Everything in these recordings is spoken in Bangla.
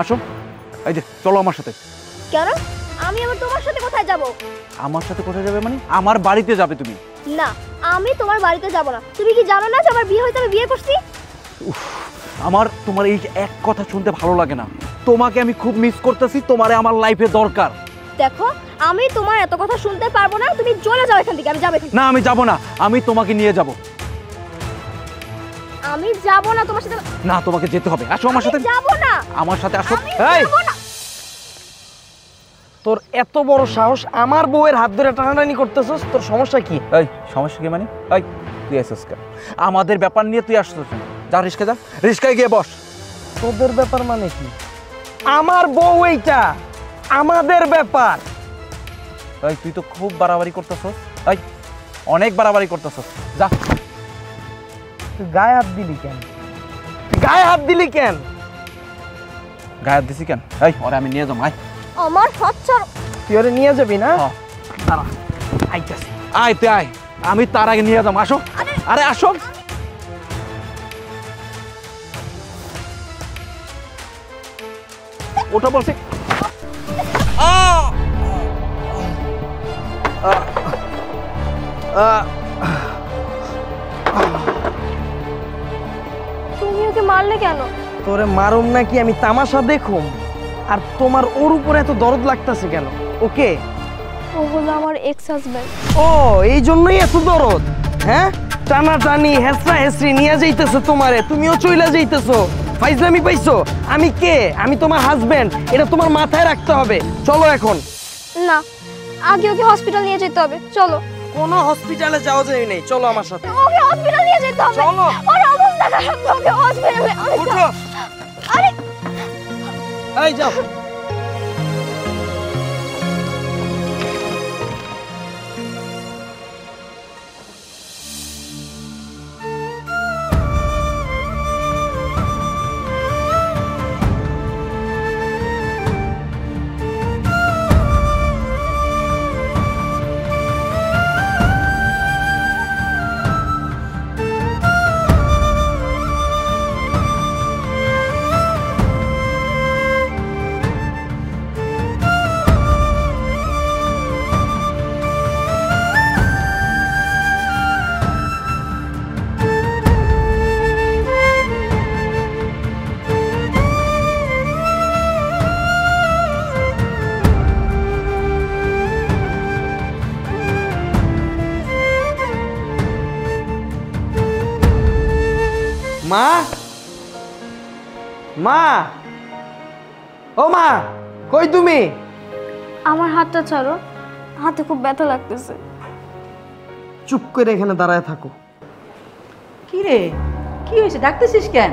আসো, এই যে চলো আমার সাথে। কেন? আমি আবার তোমার সাথে কোথায় যাব? আমার সাথে কোথায় যাবে মানে? আমার বাড়িতে যাবে তুমি। না, আমি তোমার বাড়িতে যাব না। তুমি কি জানো না যে আমার বিয়ে হয়েছে, আমি বিয়ে করছি? আমার তোমার এই এক কথা শুনতে ভালো লাগে না। তোমাকে আমি খুব মিস করতেছি, তোমারে আমার লাইফে দরকার। দেখো, আমি তোমার এত কথা শুনতে পারবো না, তুমি চলে যাও এখান থেকে। আমি যাব এখান থেকে। না, আমি যাব না, আমি তোমাকে নিয়ে যাব। আমি যাব না তোমার সাথে। না, তোমাকে যেতে হবে। আসো আমার সাথে। যাব না। আমার সাথে আসো। এই, যাব না। তোর এত বড় সাহস, আমার বউয়ের হাত ধরে টানাটানি করতেছস, তোর সমস্যা কি? এই সমস্যা কি মানে? এই তুই আসছিস কেন? আমাদের ব্যাপার নিয়ে তুই আসছিস কেন? যা রিস্কা যা, রিস্কায় গিয়ে বস। তোদের ব্যাপার মানে কি? আমার বউ এইটা, আমাদের ব্যাপার। এই তুই তো খুব বাড়াবাড়ি করতেছস। এই অনেক বাড়াবাড়ি করতেছস। যা। তুই গায়ে হাত দিলি কেন? গায়ে হাত দিলি কেন? গায়ে হাত দিছি কেন? এই ওরে আমি নিয়ে যাবো। আয়। আমার হাত ছাড়ো। তুই ওরে নিয়ে যাবি না? হ্যাঁ। দাঁড়া, আইতাছি। আয় তুই আয়, আমি তার আগে নিয়ে যাবো। আসো। আরে আসো। ওটা বলছি। তুমি ওকে মারলে কেন? তোরে মারুম নাকি আমি তামাশা দেখুম? আর তোমার ওর উপরে এত দরদ লাগতেছে কেন? ওকে, ও হলো আমার এক্স হাজবেন্ড। ও এই জন্যই এত দরদ? হ্যাঁ, টানা টানি হেসরা হেসরি নিয়ে যাইতেছে তোমারে, তুমিও চইলা যাইতেছো। ফাইজলামি পাইছো? আমি কে? আমি তোমার হাজবেন্ড, এটা তোমার মাথায় রাখতে হবে। চলো এখন। না, আগে ওকে হসপিটাল নিয়ে যেতে হবে। চলো। কোনো হসপিটালে যাওয়া যায় নাই, চলো আমার সাথে। ওকে হসপিটাল নিয়ে যেতে হবে। চলো। ওর অবস্থা খারাপ, ওকে হসপিটালে। উঠো। আরে এই যাও। মা, মা, ও মা, কই তুমি? আমার হাতটা ছাড়ো, হাতে খুব ব্যথা লাগতেছে। চুপ করে এখানে দাঁড়ায় থাকো। কি রে, কি হয়েছে? ডাকতেছিস কেন?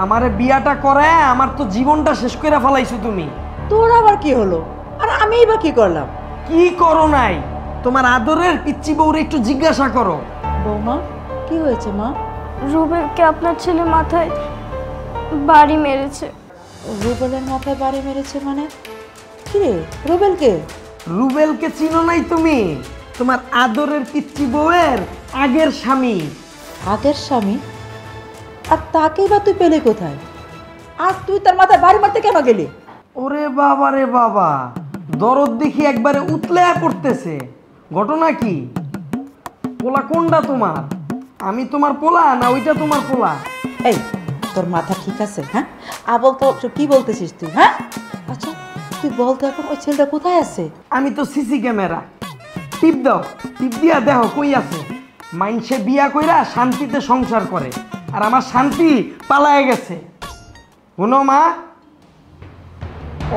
আমারে বিয়াটা করে আমার তো জীবনটা শেষ করে ফেলাইছো তুমি। তোর আবার কি হলো? আর আমিই বা কি করলাম? কি করো নাই? তোমার আদরের পিচ্চি বউরে একটু জিজ্ঞাসা করো। বৌমা, কি হয়েছে মা? রুবেলকে আপনার ছেলে মাথায় বাড়ি মেরেছে। রুবেলের মাথায় বাড়ি মেরেছে মানে? কি রে, রুবেলকে? রুবেলকে চিনো নাই তুমি? তোমার আদরের পিচ্চি বউয়ের আগের স্বামী। আগের স্বামী? আর তাকেই বা তুই পেলে কোথায়? আর তুই তার মাথায় বাড়ি মারতে কেন গেলি? ওরে বাবা রে বাবা, দরদ দেখি একবারে উতলে পড়তেছে। ঘটনা কি? পোলা কোনটা তোমার? আমি তোমার পোলা না ওইটা তোমার পোলা? এই, তোর মাথা ঠিক আছে? হ্যাঁ, আবল তো কি বলতেছিস তুই? হ্যাঁ, আচ্ছা তুই বল তো এখন ওই ছেলেটা কোথায় আছে? আমি তো সিসি ক্যামেরা। টিপ দাও, টিপ দিয়া দেখো কই আছে। মাইনসে বিয়া কইরা শান্তিতে সংসার করে, আর আমার শান্তি পালায়ে গেছে। শুনো মা,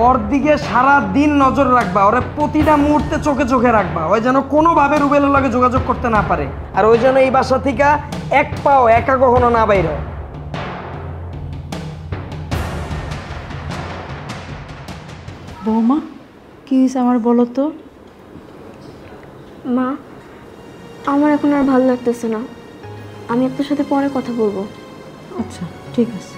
ওর দিকে সারা দিন নজর রাখবা, ওরে প্রতিটা মুহূর্তে চোখে চোখে রাখবা, ওই যেন কোনোভাবে রুবেলের লগে যোগাযোগ করতে না পারে, আর ওই যেন এই বাসা থেকে এক পাও একা কখনো না বাইর হয়। বৌমা, কি হয়েছে আমার বলো তো? মা, আমার এখন আর ভালো লাগতেছে না, আমি আপনার সাথে পরে কথা বলবো। আচ্ছা ঠিক আছে।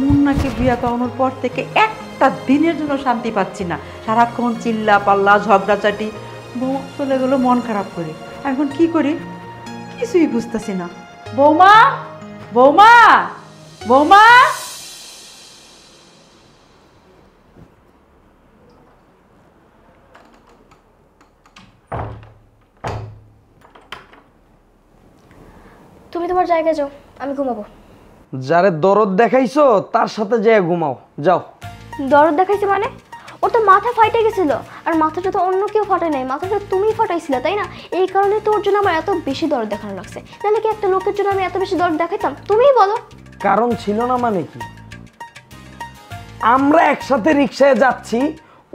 মুন্নাকে বিয়ে করানোর পর থেকে একটা দিনের জন্য শান্তি পাচ্ছি না, সারাক্ষণ চিল্লা পাল্লা ঝগড়াঝাটি। বউ চলে গেলো মন খারাপ করে, এখন কি করি কিছুই বুঝতেছি না। বৌমা, বৌমা, বৌমা। তুমি তোমার জায়গায় যাও, আমি ঘুমাবো। যারে দরদ দেখাইছো তার সাথে যেয়ে ঘুমাও, যাও। দরদ দেখাইছে মানে? ওর তো মাথা ফাইটে গেছিল, আর মাথাটা তো অন্য কেউ ফাটায় নাই, মাথাটা তুমিই ফাটাইছিলে, তাই না? এই কারণে তোর জন্য আমার এত বেশি দরদ দেখানো লাগছে। নাহলে কি একটা লোকের জন্য আমি এত বেশি দরদ দেখাইতাম? তুমিই বলো। কারণ ছিল না মানে কি? আমরা একসাথে রিক্সায় যাচ্ছি,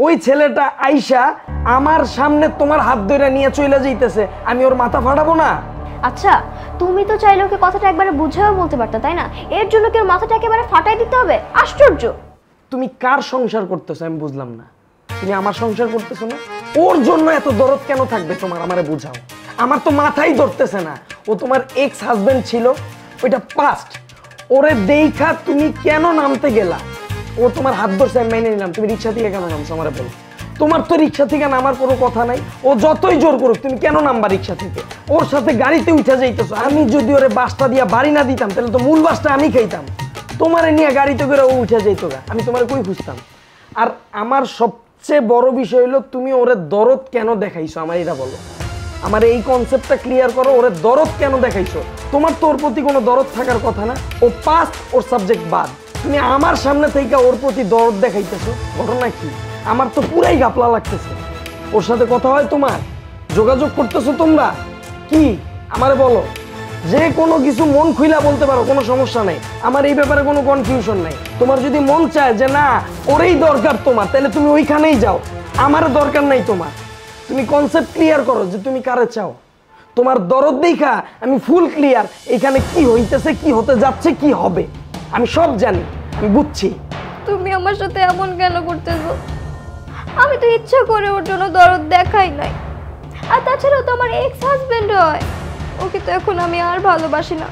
ওই ছেলেটা আইসা আমার সামনে তোমার হাত ধরে নিয়ে চলে যাইতেছে, আমি ওর মাথা ফাটাবো না? আচ্ছা, তুমি তো চাইলে ওকে কথাটা একবারে বুঝাও বলতে পারতা, তাই না? এর জন্য কি ওর মাথাটা একেবারে ফাটাই দিতে হবে? আশ্চর্য। তুমি কার সংসার করতেছো আমি বুঝলাম না। তুমি আমার সংসার করতেছো না? ওর জন্য এত দরদ কেন থাকবে তোমার, আমারে বুঝাও। আমার তো মাথাই ধরতেছে না। ও তোমার এক্স হাজবেন্ড ছিল, ওইটা পাস্ট। ওরে দেখা তুমি কেন নামতে গেলা? ও তোমার হাত ধরছে আমি মেনে নিলাম, তুমি রিক্সা থেকে কেন নামছো আমারে বলো। তোমার তো রিক্সা থেকে নামার কোনো কথা নাই। ও যতই জোর করুক তুমি কেন নামবা রিক্সা থেকে? ওর সাথে গাড়িতে উঠে যাইতেছো। আমি যদি ওরে বাসটা দিয়া বাড়ি না দিতাম তাহলে তো মূল বাসটা আমি খাইতাম। তোমারে নিয়ে গাড়িতে করে ও উঠে যাইতো গা, আমি তোমারে কই খুঁজতাম? আর আমার সবচেয়ে বড় বিষয় হলো তুমি ওরে দরদ কেন দেখাইছো আমার এটা বলো। আমার এই কনসেপ্টটা ক্লিয়ার করো, ওরে দরদ কেন দেখাইছো? তোমার তো ওর প্রতি কোনো দরদ থাকার কথা না। ও পাস্ট, ওর সাবজেক্ট বাদ। তুমি আমার সামনে থেকে ওর প্রতি দরদ দেখাইতেছো, ঘটনা কি? আমার তো পুরাই গাপলা লাগতেছে। ওর সাথে কথা হয় তোমার? যোগাযোগ করতেছো তোমরা? কি আমারে বলো। যে কোনো কিছু মন খুইলা বলতে পারো, কোনো সমস্যা নাই। আমার এই ব্যাপারে কোনো কনফিউশন নাই। তোমার যদি মন চায় যে না ওরেই দরকার তোমার, তাহলে তুমি ওইখানেই যাও, আমার দরকার নাই তোমার। তুমি কনসেপ্ট ক্লিয়ার করো যে তুমি কারে চাও। তোমার দরদ দেখা আমি ফুল ক্লিয়ার, এখানে কি হইতেছে, কি হতে যাচ্ছে, কি হবে আমি সব জানি, আমি বুঝছি। তুমি আমার সাথে এমন কেন করতেছো? আমি তো ইচ্ছা করে ওর জন্য দরদ দেখাই নাই। আর তাছাড়াও তো আমার এক্স হাজবেন্ড হয়। ওকে তো এখন আমি আর ভালোবাসি না।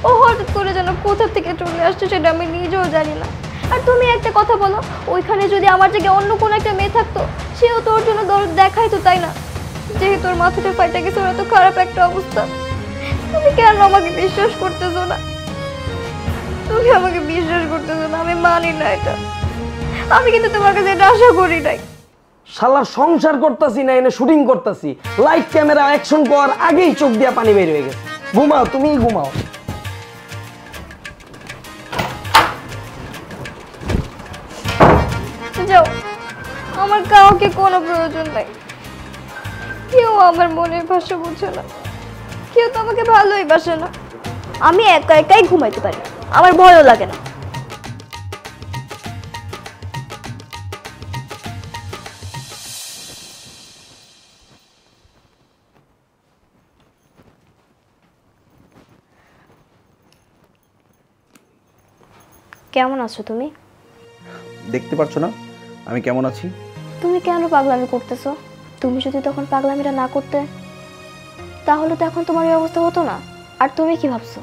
ও হঠাৎ করে যেন কোথা থেকে চলে আসছে সেটা আমি নিজেও জানি না। আর তুমি একটা কথা বলো, ওইখানে যদি আমার জায়গায় অন্য কোনো একটা মেয়ে থাকতো, সেও তোর জন্য দরদ দেখাইতো, তাই না? যেহেতু তোর মাথাটা ফাইটা গেছে, ওরা তো খারাপ একটা অবস্থা। তুমি কেন আমাকে বিশ্বাস করতেছো না? তুমি আমাকে বিশ্বাস করতেছো না? আমি মানি না এটা। আমি কিন্তু তোমার কাছে এটা আশা করি নাই। শালার সংসার করতেছি না, এনে শুটিং করতেছি। লাইট ক্যামেরা অ্যাকশন করার আগেই চোখ দিয়া পানি বের হয়ে গেছে। ঘুমাও, তুমিই ঘুমাও। যাও, আমার কাউকে কোনো প্রয়োজন নাই। কেউ আমার মনের ভাষা বুঝে না, কেউ তো আমাকে ভালোই বাসে না। আমি একা একাই ঘুমাইতে পারি, আমার ভয়ও লাগে না। কেমন আছো তুমি? দেখতে পারছো না আমি কেমন আছি? তুমি কেন পাগলামি করতেছো? তুমি যদি তখন পাগলামিটা না করতে, তাহলে তো এখন তোমার এই অবস্থা হতো না। আর তুমি কি ভাবছো,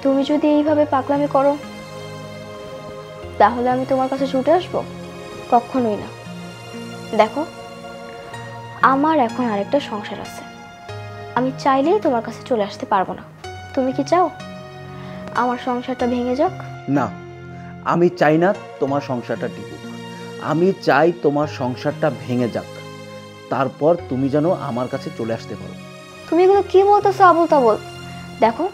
তুমি যদি এইভাবে পাগলামি করো তাহলে আমি তোমার কাছে ছুটে আসবো? কখনোই না। দেখো, আমার এখন আরেকটা সংসার আছে, আমি চাইলেই তোমার কাছে চলে আসতে পারবো না। তুমি কি চাও আমার সংসারটা ভেঙে যাক? না, আমি চাই না তোমার সংসারটা টিকুক। আমি চাই তোমার সংসারটা ভেঙে যাক, তারপর তুমি যেন আমার কাছে চলে আসতে পারো। তুমি এগুলো কি বলতেছো আবল তাবল? দেখো,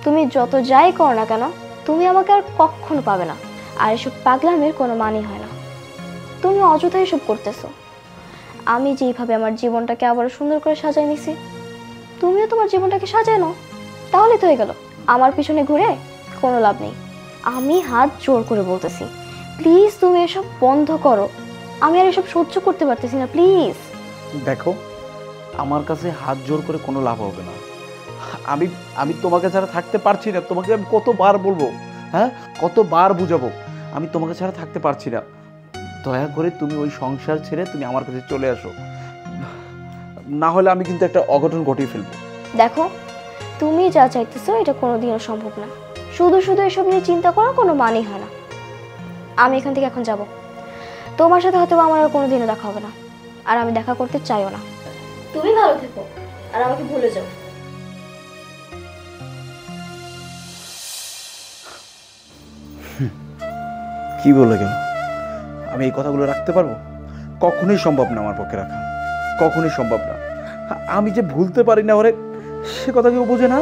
তুমি যত যাই করো না কেন, তুমি আমাকে আর কখনো পাবে না। আর এসব পাগলামির কোনো মানে হয় না। তুমি অযথাই এসব করতেছো। আমি যেইভাবে আমার জীবনটাকে আবার সুন্দর করে সাজাই নিছি, তুমিও তোমার জীবনটাকে সাজায় নাও, তাহলে তো হয়ে গেল। আমার পিছনে ঘুরে কোনো লাভ নেই। আমি হাত জোর করে বলতেছি, প্লিজ তুমি এসব বন্ধ করো। আমি আর এসব সহ্য করতে পারতেছি না, প্লিজ। দেখো, আমার কাছে হাত জোর করে কোনো লাভ হবে না। আমি আমি তোমাকে ছাড়া থাকতে পারছি না। তোমাকে আমি কতবার বলবো, হ্যাঁ, কতবার বুঝাবো, আমি তোমাকে ছাড়া থাকতে পারছি না। দয়া করে তুমি ওই সংসার ছেড়ে তুমি আমার কাছে চলে আসো, না হলে আমি কিন্তু একটা অঘটন ঘটিয়ে ফেলবো। দেখো, তুমি যা চাইতেছো এটা কোনোদিনও সম্ভব না। শুধু শুধু এসব নিয়ে চিন্তা করার কোনো মানেই হয় না। আমি এখান থেকে এখন যাব। তোমার সাথে হয়তো আমার আর কোনোদিনও দেখা হবে না, আর আমি দেখা করতে চাইও না। তুমি ভালো থেকো আর আমাকে ভুলে যাও। কি বলে গেল? আমি এই কথাগুলো রাখতে পারবো? কখনোই সম্ভব না আমার পক্ষে রাখা, কখনোই সম্ভব না। আমি যে ভুলতে পারি না ওরে, সে কথা কেউ বোঝে না।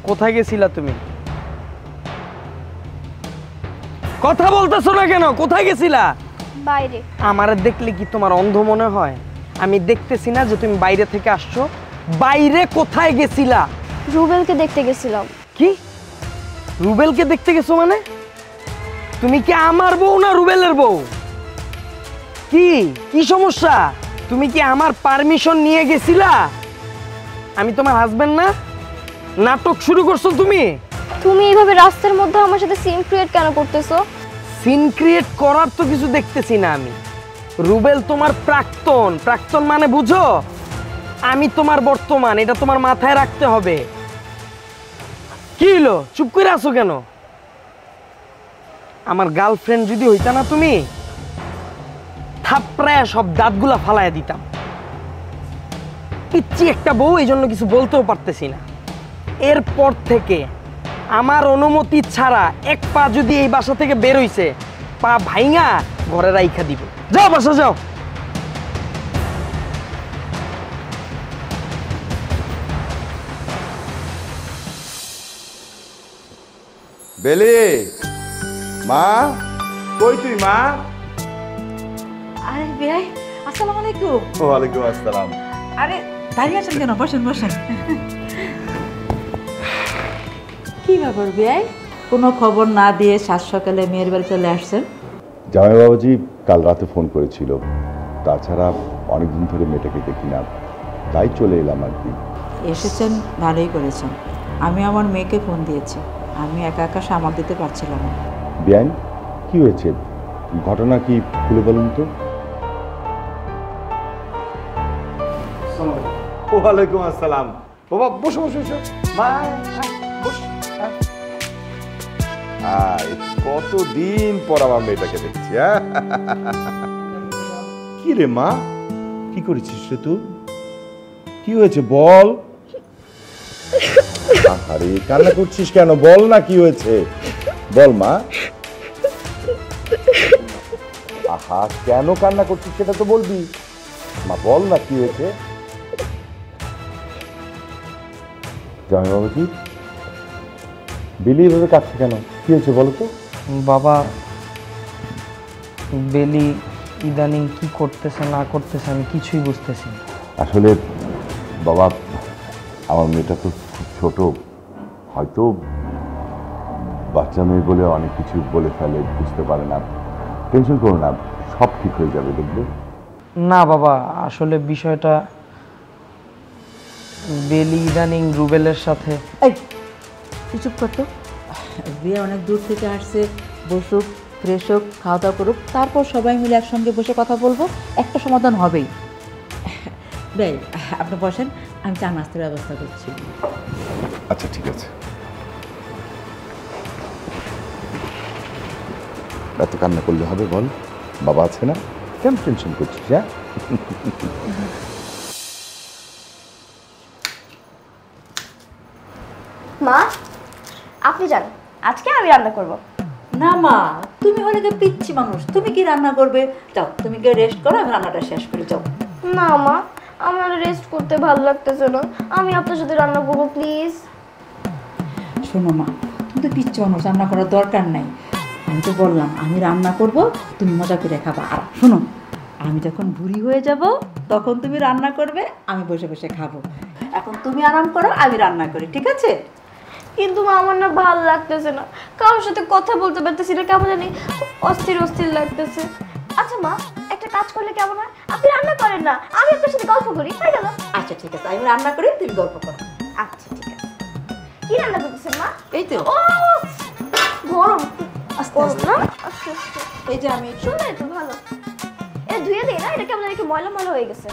কোথায় গেছিলা তুমি? কথা বলতেছো না কেন? কোথায় গেছিলা? বাইরে। আমারে দেখলে কি তোমার অন্ধ মনে হয়? আমি দেখতেছি না যে তুমি বাইরে থেকে আসছো? বাইরে কোথায় গেছিলা? রুবেলকে দেখতে গেছিলাম। কি? রুবেলকে দেখতে গেছো মানে? তুমি কি আমার বউ না রুবেলের বউ? কি কি সমস্যা? তুমি কি আমার পারমিশন নিয়ে গেছিলা? আমি তোমার হাজবেন্ড না? নাটক শুরু করছো তুমি? তুমি এইভাবে রাস্তার মধ্যে আমার সাথে সিন ক্রিয়েট কেন করতেছো? সিন ক্রিয়েট করার তো কিছু দেখতেছি না আমি। রুবেল তোমার প্রাক্তন। প্রাক্তন মানে বুঝো? আমি তোমার বর্তমান, এটা তোমার মাথায় রাখতে হবে। কি হলো? চুপ করে আছো কেন? আমার গার্লফ্রেন্ড যদি হইতা না তুমি, থাপড়ায় সব দাঁতগুলা ফালাইয়া দিতাম। পিচ্ছি একটা বউ, এই জন্য কিছু বলতেও পারতেছি না। এরপর থেকে আমার অনুমতি ছাড়া এক পা যদি এই বাসা থেকে বের হইছে, পা ভাইঙা ঘরে রাইখা দিব। যাও বাসা যাও। বেলি, মা কই তুই মা? আরে বেয়াই, আসসালামু আলাইকুম। ওয়ালাইকুম আসসালাম। আরে দাঁড়িয়ে আছেন কেন? বসেন বসেন। কি ব্যাপার বেয়াই, কোনো খবর না দিয়ে সাত সকালে মেয়ের বাড়ি চলে আসছেন? জামাই বাবাজি কাল রাতে ফোন করেছিল, তাছাড়া অনেকদিন ধরে মেয়েটাকে দেখি না, তাই চলে এলাম আর কি। এসেছেন, ভালোই করেছেন। আমি আমার মেয়েকে ফোন দিয়েছি, আমি একা একা সামাল দিতে পারছিলাম না। বিয়ান, কি হয়েছে? ঘটনা কি খুলে বলুন তো। ওয়ালাইকুম আসসালাম। বাবা বসো বসো বসো। মা বস। কতদিন পর আমার মেয়েটাকে দেখছি। কি রে মা, কি করেছিস রে তুই? কি হয়েছে বল। আরে কান্না করছিস কেন? বল না কি হয়েছে, বল মা। আহা কেন কান্না করছিস সেটা তো বলবি। মা বল না কি হয়েছে। জামাই বাবা কি বেলি এভাবে কাঁদছে কেন? কি হয়েছে বলো তো। বাবা, বেলি ইদানিং কি করতেছে না করতেছে আমি কিছুই বুঝতেছি না। আসলে বাবা, আমার মেয়েটা তো খুব ছোট, হয়তো বাচ্চা মেয়ে বলে অনেক কিছু বলে ফেলে, বুঝতে পারে না। টেনশন করো না, সব ঠিক হয়ে যাবে দেখবে। না বাবা, আসলে বিষয়টা বেলি ইদানিং রুবেলের সাথে। এই তুই চুপ করতো। বিয়ে অনেক দূর থেকে আসছে, বসুক, ফ্রেশ হোক, খাওয়া দাওয়া করুক, তারপর সবাই মিলে একসঙ্গে বসে কথা বলবো, একটা সমাধান হবেই। বেশ, আপনি বসেন, আমি চা নাস্তার ব্যবস্থা করছি। আচ্ছা ঠিক আছে। এত কান্না করলে হবে বল? বাবা আছে না, কেন টেনশন করছিস? হ্যাঁ মা, আপনি যান, আজকে আমি রান্না করব। না মা, তুমি হলে তো পিচ্ছি মানুষ, তুমি কি রান্না করবে? যাও, তুমি গিয়ে রেস্ট করো, আমি রান্নাটা শেষ করে যাও। না মা, আমার রেস্ট করতে ভালো লাগতেছে না, আমি আপনার সাথে রান্না করবো প্লিজ। শোনো মা, তুমি তো পিচ্ছি মানুষ, রান্না করার দরকার নাই। আমি তো বললাম আমি রান্না করব, তুমি মজা করে খাবা। আর শোনো, আমি যখন বুড়ি হয়ে যাব তখন তুমি রান্না করবে, আমি বসে বসে খাবো। এখন তুমি আরাম করো, আমি রান্না করি, ঠিক আছে? কিন্তু মা, আমার না ভালো লাগতেছে না, কারোর সাথে কথা বলতে পারতেছি না, কেমন জানি অস্থির অস্থির লাগতেছে। আচ্ছা মা, একটা কাজ করলে কেমন হয়? আপনি রান্না করেন না, আমি আপনার সাথে গল্প করি, হয়ে গেল। আচ্ছা ঠিক আছে, আমি রান্না করি, তুমি গল্প করো। আচ্ছা ঠিক আছে। কি রান্না করতেছেন মা? এই তো ও গরম, আস্তে গরম আস্তে। না? আচ্ছা আচ্ছা, এই যে আমি সুন্দর তো, ভালো। ধুয়ে দিই না, এটা কেমন একটু ময়লা ময়লা হয়ে গেছে।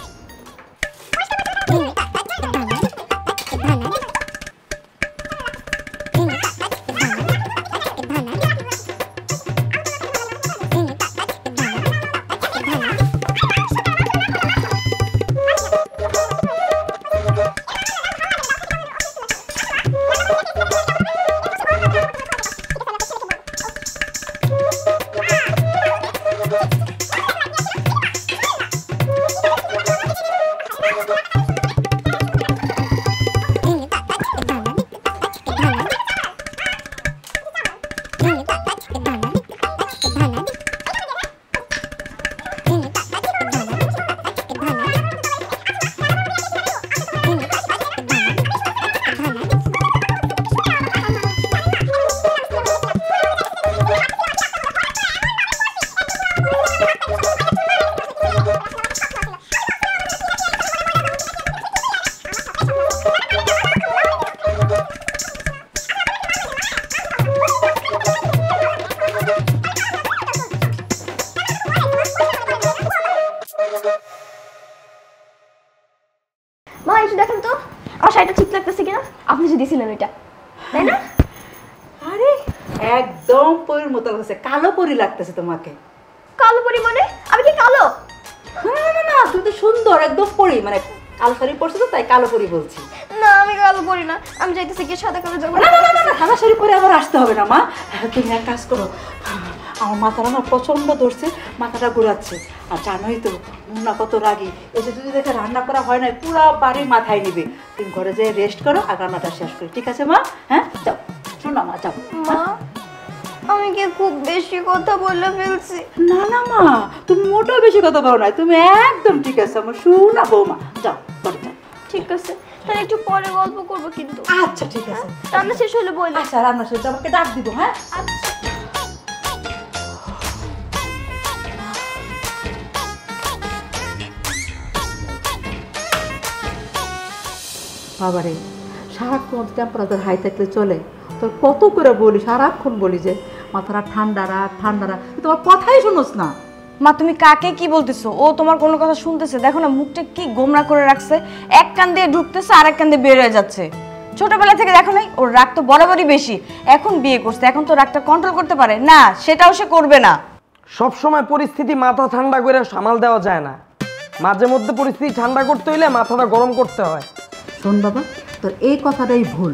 মা একটু দেখেন তো আমার শাড়িটা ঠিক লাগতেছে কিনা, আপনি যে দিয়েছিলেন ওইটা, তাই না? আরে একদম পরীর মতো লাগছে, কালো পরী লাগতেছে তোমাকে। কালো পরি মানে আমি কি কালো? না না না, তুমি তো সুন্দর একদম পরী, মানে কালো শাড়ি পরছো তো তাই কালো পরী বলছি। না আমি কালো পরি না, আমি চাইতেছি কি সাদা কালো যাবো। না না না না, সাদা শাড়ি পরে আবার আসতে হবে না মা। তুমি এক কাজ করো, আমার মাথাটা না প্রচন্ড ধরছে, মাথাটা ঘোরাচ্ছে। আর জানোই তো মুন্না কত রাগি, এসে যদি দেখে রান্না করা হয় না পুরো বাড়ি মাথায় নিবে। তুমি ঘরে যেয়ে রেস্ট করো আর রান্নাটা শেষ করি, ঠিক আছে মা? হ্যাঁ যাও, শোনো মা যাও। মা আমি কি খুব বেশি কথা বলে ফেলছি? না না মা, তুমি মোটেও বেশি কথা বলো না, তুমি একদম ঠিক আছে আমার শোনা বৌমা। যাও ঘরে যাও। ঠিক আছে, তাহলে একটু পরে গল্প করবো কিন্তু। আচ্ছা ঠিক আছে, রান্না শেষ হলে বলবো। আচ্ছা রান্না শেষ আমাকে ডাক দিব। হ্যাঁ আচ্ছা। বাবারে, সারাক্ষণ টেম্পারেচার হাই থাকলে চলে? তোর কত করে বলি, সারাক্ষণ বলি যে মাথাটা ঠান্ডা রাখ ঠান্ডা রাখ, তোমার কথাই শুনোস না। মা তুমি কাকে কি বলতেছো? ও তোমার কোনো কথা শুনতেছে? দেখো না মুখটা কি গোমরা করে রাখছে, এক কান দিয়ে ঢুকতেছে আর এক কান দিয়ে বের হয়ে যাচ্ছে। ছোটবেলা থেকে দেখো নাই ওর রাগ তো বরাবরই বেশি, এখন বিয়ে করছে এখন তো রাগটা কন্ট্রোল করতে পারে না, সেটাও সে করবে না। সব সময় পরিস্থিতি মাথা ঠান্ডা করে সামাল দেওয়া যায় না, মাঝে মধ্যে পরিস্থিতি ঠান্ডা করতে হইলে মাথাটা গরম করতে হয়। শোন বাবা, তোর এই কথাটাই ভুল।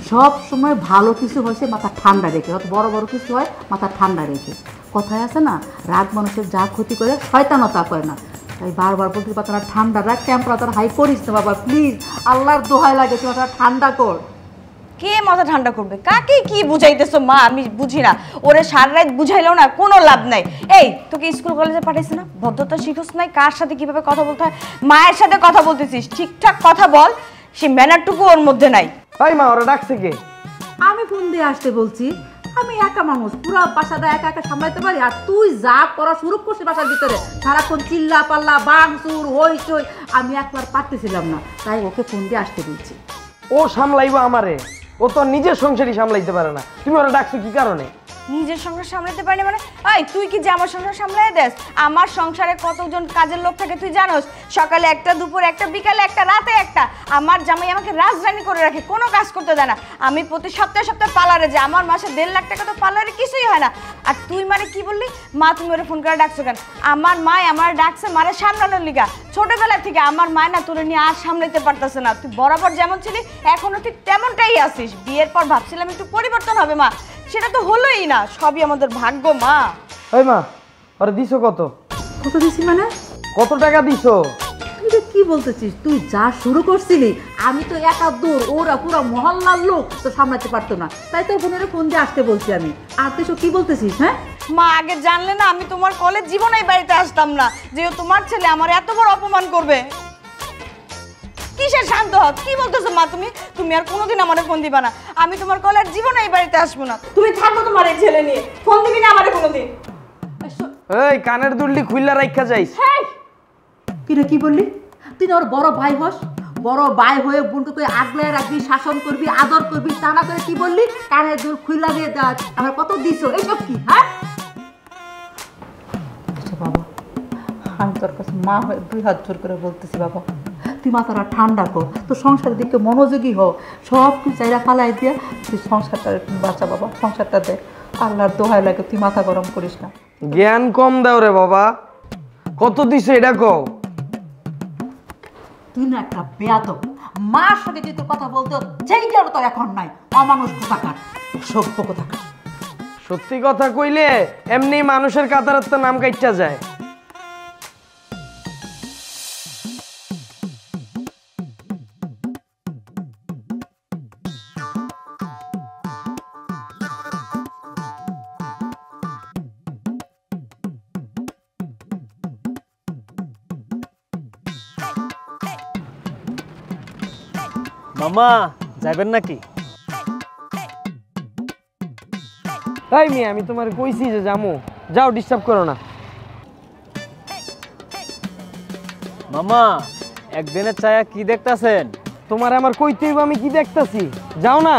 সব সময় ভালো কিছু হয়েছে মাথা ঠান্ডা রেখে, অত বড় বড় কিছু হয় মাথা ঠান্ডা রেখে। কথায় আছে না, রাগ মানুষের যা ক্ষতি করে শয়তানও তা করে না। তাই বারবার বলতে মাথাটা ঠান্ডা রাখ, টেম্পারেচার হাই করিস না বাবা প্লিজ, আল্লাহর দোহাই লাগে তুই মাথাটা ঠান্ডা কর। কে মাথা ঠান্ডা করবে? কাকে কি বুঝাইতেছো মা? আমি বুঝি না, ওরে সারা রাত বুঝাইলেও না কোনো লাভ নাই। এই তোকে স্কুল কলেজে পাঠাইছে না, ভদ্রতা শিখোস নাই, কার সাথে কিভাবে কথা বলতে হয়? মায়ের সাথে কথা বলতেছিস, ঠিকঠাক কথা বল, সে ম্যানারটুকু ওর মধ্যে নাই। তাই মা ওরা ডাকছে কে? আমি ফোন দিয়ে আসতে বলছি, আমি একা মানুষ, পুরো বাসাটা একা একা সামলাইতে পারি। আর তুই যা করা শুরু করছিস বাসার ভিতরে, সারাক্ষণ চিল্লা পাল্লা বাংচুর হইচই, আমি একবার পারতেছিলাম না, তাই ওকে ফোন দিয়ে আসতে বলছি। ও সামলাইবো আমারে? ও তো নিজের সংসারই সামলাইতে পারে না, তুমি ওরা ডাকছো কি কারণে? নিজের সংসার সামলাতে পারি মানে? এই তুই কি যে আমার সংসার সামলাই দেস? আমার সংসারে কতজন কাজের লোক থাকে তুই জানোস? সকালে একটা, দুপুরে একটা, বিকালে একটা, রাতে একটা। আমার জামাই আমাকে রাজরানী করে রাখে, কোনো কাজ করতে দেয় না। আমি প্রতি সপ্তাহে সপ্তাহে পার্লারে যাই, আমার মাসে 1.5 লাখ টাকা তো পার্লারে কিছুই হয় না। আর তুই মানে কি বললি? মা তুমি ওরে ফোন করে ডাকছো কেন? আমার মা আমার ডাকছে মারে সামলানোর লিগা। ছোটবেলা থেকে আমার মা না তোরে নিয়ে আর সামলাইতে পারতেছে না। তুই বরাবর যেমন ছিলি এখনো ঠিক তেমনটাই আছিস। বিয়ের পর ভাবছিলাম একটু পরিবর্তন হবে মা, সেটা তো হলোই না। সবই আমাদের ভাগ্য মা। ওই মা ওরা দিছো কত? কত দিছি মানে? কত টাকা দিছো? তুই তো কি বলতেছিস? তুই যা শুরু করছিলি, আমি তো একা দূর, ওরা পুরো মহল্লার লোক তো সামলাতে পারতো না, তাই তোর বোনের ফোন দিয়ে আসতে বলছি আমি। আর তুই সব কি বলতেছিস? হ্যাঁ মা আগে জানলে না আমি তোমার কলেজ জীবনেই বাড়িতে আসতাম না, যে তোমার ছেলে আমার এত বড় অপমান করবে। কিসের শান্ত হ? কি বলতেছো মা তুমি? তুমি আর কোনোদিন আমারে ফোন দিবা না, আমি তোমার কলেজ জীবনেই বাড়িতে আসবো না। তুমি থাকো তোমার এই ছেলে নিয়ে, ফোন দিবি না আমারে কোনোদিন। এই কানের দুললি খুইল্লা রাইখা যাইস। কিরে কি বললি? তুই না ওর বড় ভাই হস, বড় ভাই হয়ে বোনকে তুই আগলে রাখবি, শাসন করবি, আদর করবি, তা না করে কি বললি কানের দুল খুইলা দিয়ে দেওয়া, আমার কত দিছো, এইসব কি? হ্যাঁ আচ্ছা বাবা, আমি তোর কাছে মা হয়ে 2 হাত জোর করে বলতেছি বাবা, তুই মাথাটা ঠান্ডা কর, তোর সংসারের দিকে মনোযোগী হও, সব কিছু চাইরা ফালাই দিয়ে তুই সংসারটা একটু বাঁচা বাবা, সংসারটা দেখ, আল্লাহর দোহাই লাগে, তুই মাথা গরম করিস না। জ্ঞান কম দাও রে বাবা, কত দিছে এটা কও। তুই না একটা বেয়াদব, মার সাথে যদি তোর কথা বলতো সেইটার তো এখন নাই, অমানুষ কোথাকার, সভ্য কোথাকার। সত্যি কথা কইলে এমনি মানুষের কাতারের তো নাম কাইটা যায়। মামা যাবেন নাকি? তাই মিয়া আমি তোমার কইছি যে যামু, যাও ডিস্টার্ব করো না। মামা একদিনের চায়া কি দেখতাছেন? তোমার আমার কইতে হইব আমি কি দেখতাছি, যাও না।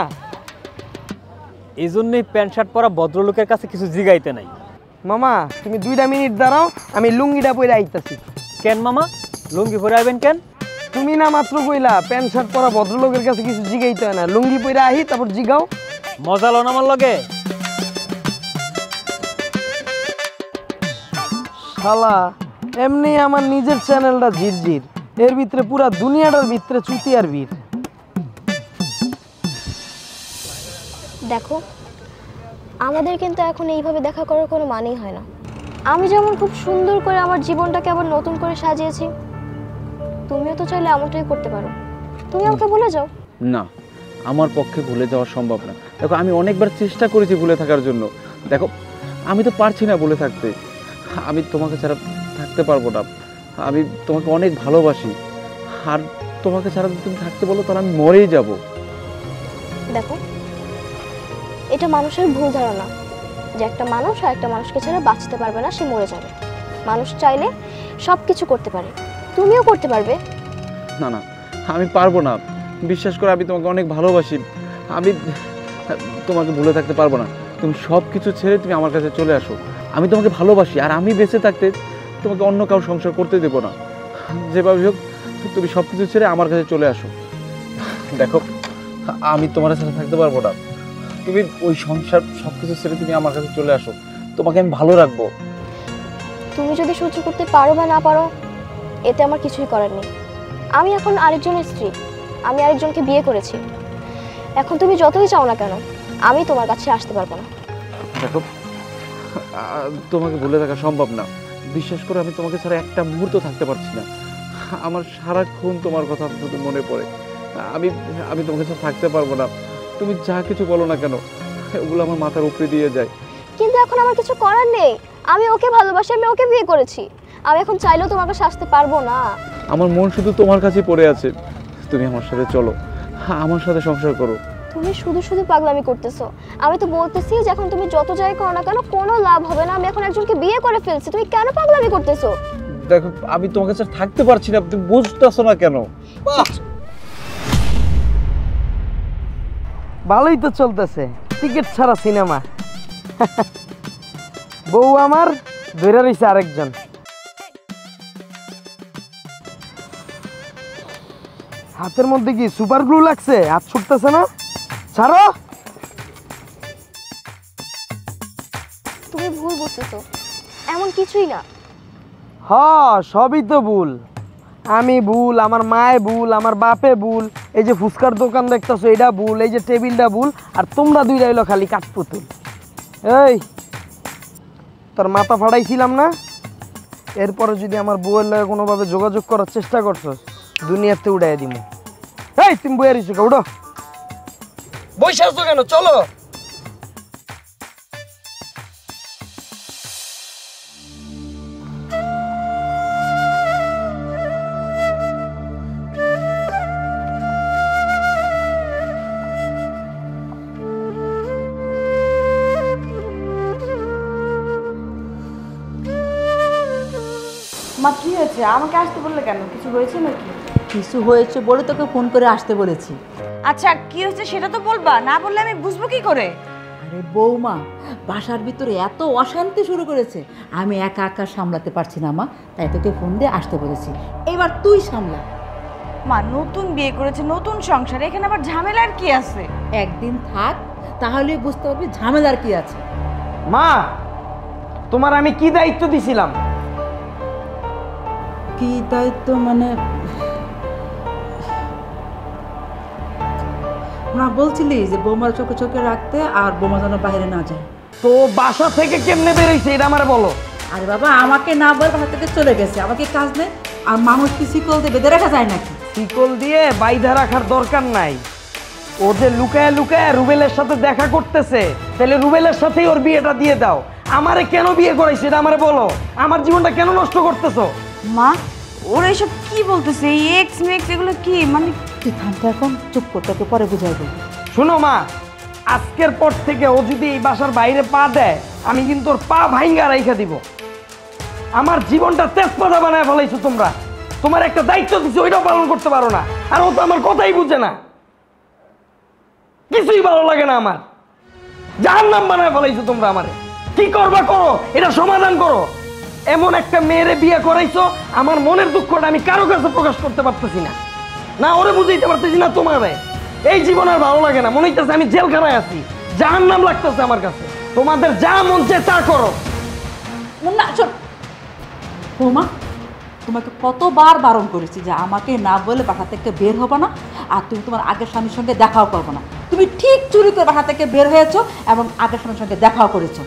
এই জন্যই প্যান্ট শার্ট পরা ভদ্রলোকের কাছে কিছু জিগাইতে নাই। মামা তুমি 2টা মিনিট দাঁড়াও, আমি লুঙ্গিটা পরে আইতাছি। কেন মামা লুঙ্গি পরে আইবেন কেন? তুমি না মাত্র কইলা প্যান্ট শার্ট পরা ভদ্রলোকের কাছে কিছু জিগাইতে হয় না, লুঙ্গি পরে আহি তারপর জিগাও। মজা লো না আমার লগে? শালা এমনি আমার নিজের চ্যানেলটা ঝিরঝির, এর ভিতরে পুরা দুনিয়াটার ভিতরে চুতিয়ার ভিড়। দেখো, আমাদের কিন্তু এখন এইভাবে দেখা করার কোনো মানেই হয় না। আমি যেমন খুব সুন্দর করে আমার জীবনটাকে আবার নতুন করে সাজিয়েছি, তুমিও তো চাইলে এমনটাই করতে পারো। তুমি আমাকে ভুলে যাও। না, আমার পক্ষে ভুলে যাওয়া সম্ভব না। দেখো আমি অনেকবার চেষ্টা করেছি ভুলে থাকার জন্য, দেখো আমি তো পারছি না ভুলে থাকতে। আমি তোমাকে ছাড়া থাকতে পারবো না, আমি তোমাকে অনেক ভালোবাসি, আর তোমাকে ছাড়া যদি তুমি থাকতে বলো তাহলে আমি মরেই যাব। দেখো, এটা মানুষের ভুল ধারণা যে একটা মানুষ আর একটা মানুষকে ছাড়া বাঁচতে পারবে না, সে মরে যাবে। মানুষ চাইলে সব কিছু করতে পারে, তুমিও করতে পারবে। না না, আমি পারবো না, বিশ্বাস করে আমি তোমাকে অনেক ভালোবাসি, আমি তোমাকে ভুলে থাকতে পারবো না। তুমি সব কিছু ছেড়ে তুমি আমার কাছে চলে আসো, আমি তোমাকে ভালোবাসি, আর আমি বেঁচে থাকতে তোমাকে অন্য কারো সংসার করতে দেবো না। যেভাবে হোক তুমি সব কিছু ছেড়ে আমার কাছে চলে আসো। দেখো আমি তোমার সাথে থাকতে পারবো না, তুমি ওই সংসার সব কিছু ছেড়ে তুমি আমার কাছে চলে আসো, তোমাকে আমি ভালো রাখবো। তুমি যদি সহ্য করতে পারো বা না পারো এতে আমার কিছুই করার নেই। আমি এখন আরেকজনের স্ত্রী, আমি আরেকজনকে বিয়ে করেছি। এখন তুমি যতই চাও না কেন আমি তোমার কাছে আসতে পারবো না। দেখো তোমাকে ভুলে থাকা সম্ভব না, বিশ্বাস করে আমি তোমাকে ছাড়া একটা মুহূর্ত থাকতে পারছি না। আমার সারাক্ষণ তোমার কথা শুধু মনে পড়ে। আমি আমি তোমাকে ছাড়া থাকতে পারবো না, তুমি যা কিছু বলো না কেন ওগুলো আমার মাথার উপরে দিয়ে যায়। কিন্তু এখন আমার কিছু করার নেই, আমি ওকে ভালোবাসি, আমি ওকে বিয়ে করেছি। আমি এখন চাইলেও তোমার কাছে আসতে পারবো না। আমার মন শুধু তোমার কাছে পড়ে আছে, তুমি আমার সাথে চলো, আমার সাথে সংসার করো। তুমি শুধু শুধু পাগলামি করতেছো। আমি তো বলতেছি যে এখন তুমি যত যাই করো না কেন কোনো লাভ হবে না, আমি এখন একজনকে বিয়ে করে ফেলছি, তুমি কেন পাগলামি করতেছো? দেখো আমি তোমাকে ছাড়া থাকতে পারছি না, তুমি বুঝতেছো না কেন? ভালোই তো চলতেছে, টিকিট ছাড়া সিনেমা। বউ আমার ধরে রয়েছে আরেকজন। হাতের মধ্যে কি সুপার গ্লু লাগছে, হাত ছুটতেছে না, ছাড়ো। তুমি ভুল বুঝতেছো, এমন কিছুই না। সবই তো ভুল। আমি ভুল, আমার মায়ে ভুল, আমার বাপে ভুল, এই যে ফুচকার দোকান দেখতেছো এটা ভুল, এই যে টেবিলটা ভুল, আর তোমরা দুইটা হইলো খালি কাঠপুতুল। এই তোর মাথা ফাড়াইছিলাম না, এরপরে যদি আমার বউয়ের লগে কোনোভাবে যোগাযোগ করার চেষ্টা করছো দুনিয়াতে উড়াই দিমু। এই তুমি বইয়া রইছো কে, উঠো। বসে আছো কেন, চলো। মা কি হয়েছে? আমাকে আসতে বললে কেন? কিছু হয়েছে নাকি? কিছু হয়েছে বলে তোকে ফোন করে আসতে বলেছি। আচ্ছা কি হয়েছে সেটা তো বলবা, না বললে আমি বুঝবো কি করে? আরে বৌমা, বাসার ভিতরে এত অশান্তি শুরু করেছে, আমি একা একা সামলাতে পারছি না মা, তাই তোকে ফোন দিয়ে আসতে বলেছি। এবার তুই সামলা। মা নতুন বিয়ে করেছে, নতুন সংসার, এখানে আবার ঝামেলার কি আছে? একদিন থাক, তাহলে বুঝতে পারবি ঝামেলার কি আছে। মা, তোমার আমি কি দায়িত্ব দিছিলাম? কি দায়িত্ব মানে? না, বলছিলি যে বৌমার চোখে চোখে রাখতে আর বৌমা যেন বাইরে না যায়। তো বাসা থেকে কেমনে বেরোইছে এটা আমারে বলো। আরে বাবা, আমাকে না বলে বাসা থেকে চলে গেছে, আমাকে কাজ নেই। আর মানুষ কি শিকল দিয়ে বেঁধে রাখা যায় নাকি? শিকল দিয়ে বাইধা রাখার দরকার নাই। ও যে লুকায় লুকায় রুবেলের সাথে দেখা করতেছে, তাহলে রুবেলের সাথেই ওর বিয়েটা দিয়ে দাও। আমারে কেন বিয়ে করাইছে এটা আমারে বলো। আমার জীবনটা কেন নষ্ট করতেছো? মা ওরা এসব কি বলতেছে? এই এক্স মেক্স এগুলো কি মানে? তুই থামতে, এখন চুপ কর, তোকে পরে বুঝাইবো। শোনো মা, আজকের পর থেকে ও যদি এই বাসার বাইরে পা দেয়, আমি কিন্তু ওর পা ভাইঙ্গা রাইখা দিব। আমার জীবনটা তেজপাতা বানায় ফেলাইছো তোমরা। তোমার একটা দায়িত্ব দিচ্ছি, ওইটাও পালন করতে পারো না। আর ও তো আমার কথাই বুঝে না, কিছুই ভালো লাগে না আমার। জাহান্নাম বানায় ফেলাইছো তোমরা আমারে। কি করবা করো, এটা সমাধান করো। এমন একটা মেয়েরে বিয়ে করাইছো, আমার মনের দুঃখটা আমি কারো কাছে প্রকাশ করতে পারতেছি না, না ওরে বুঝাইতে পারতেছি না তোমারে। এই জীবন আর ভালো লাগে না, মনে হইতেছে আমি জেলখানায় আছি, জাহান্নাম লাগতেছে আমার কাছে। তোমাদের যা মন চায় তা করো। না চল বৌমা, তোমাকে কতবার বারণ করেছি যে আমাকে না বলে বাসা থেকে বের হবো না, আর তুমি তোমার আগের স্বামীর সঙ্গে দেখাও করবো না। তুমি ঠিক চুরি করে বাসা থেকে বের হয়েছো এবং আগের স্বামীর সঙ্গে দেখাও করেছো।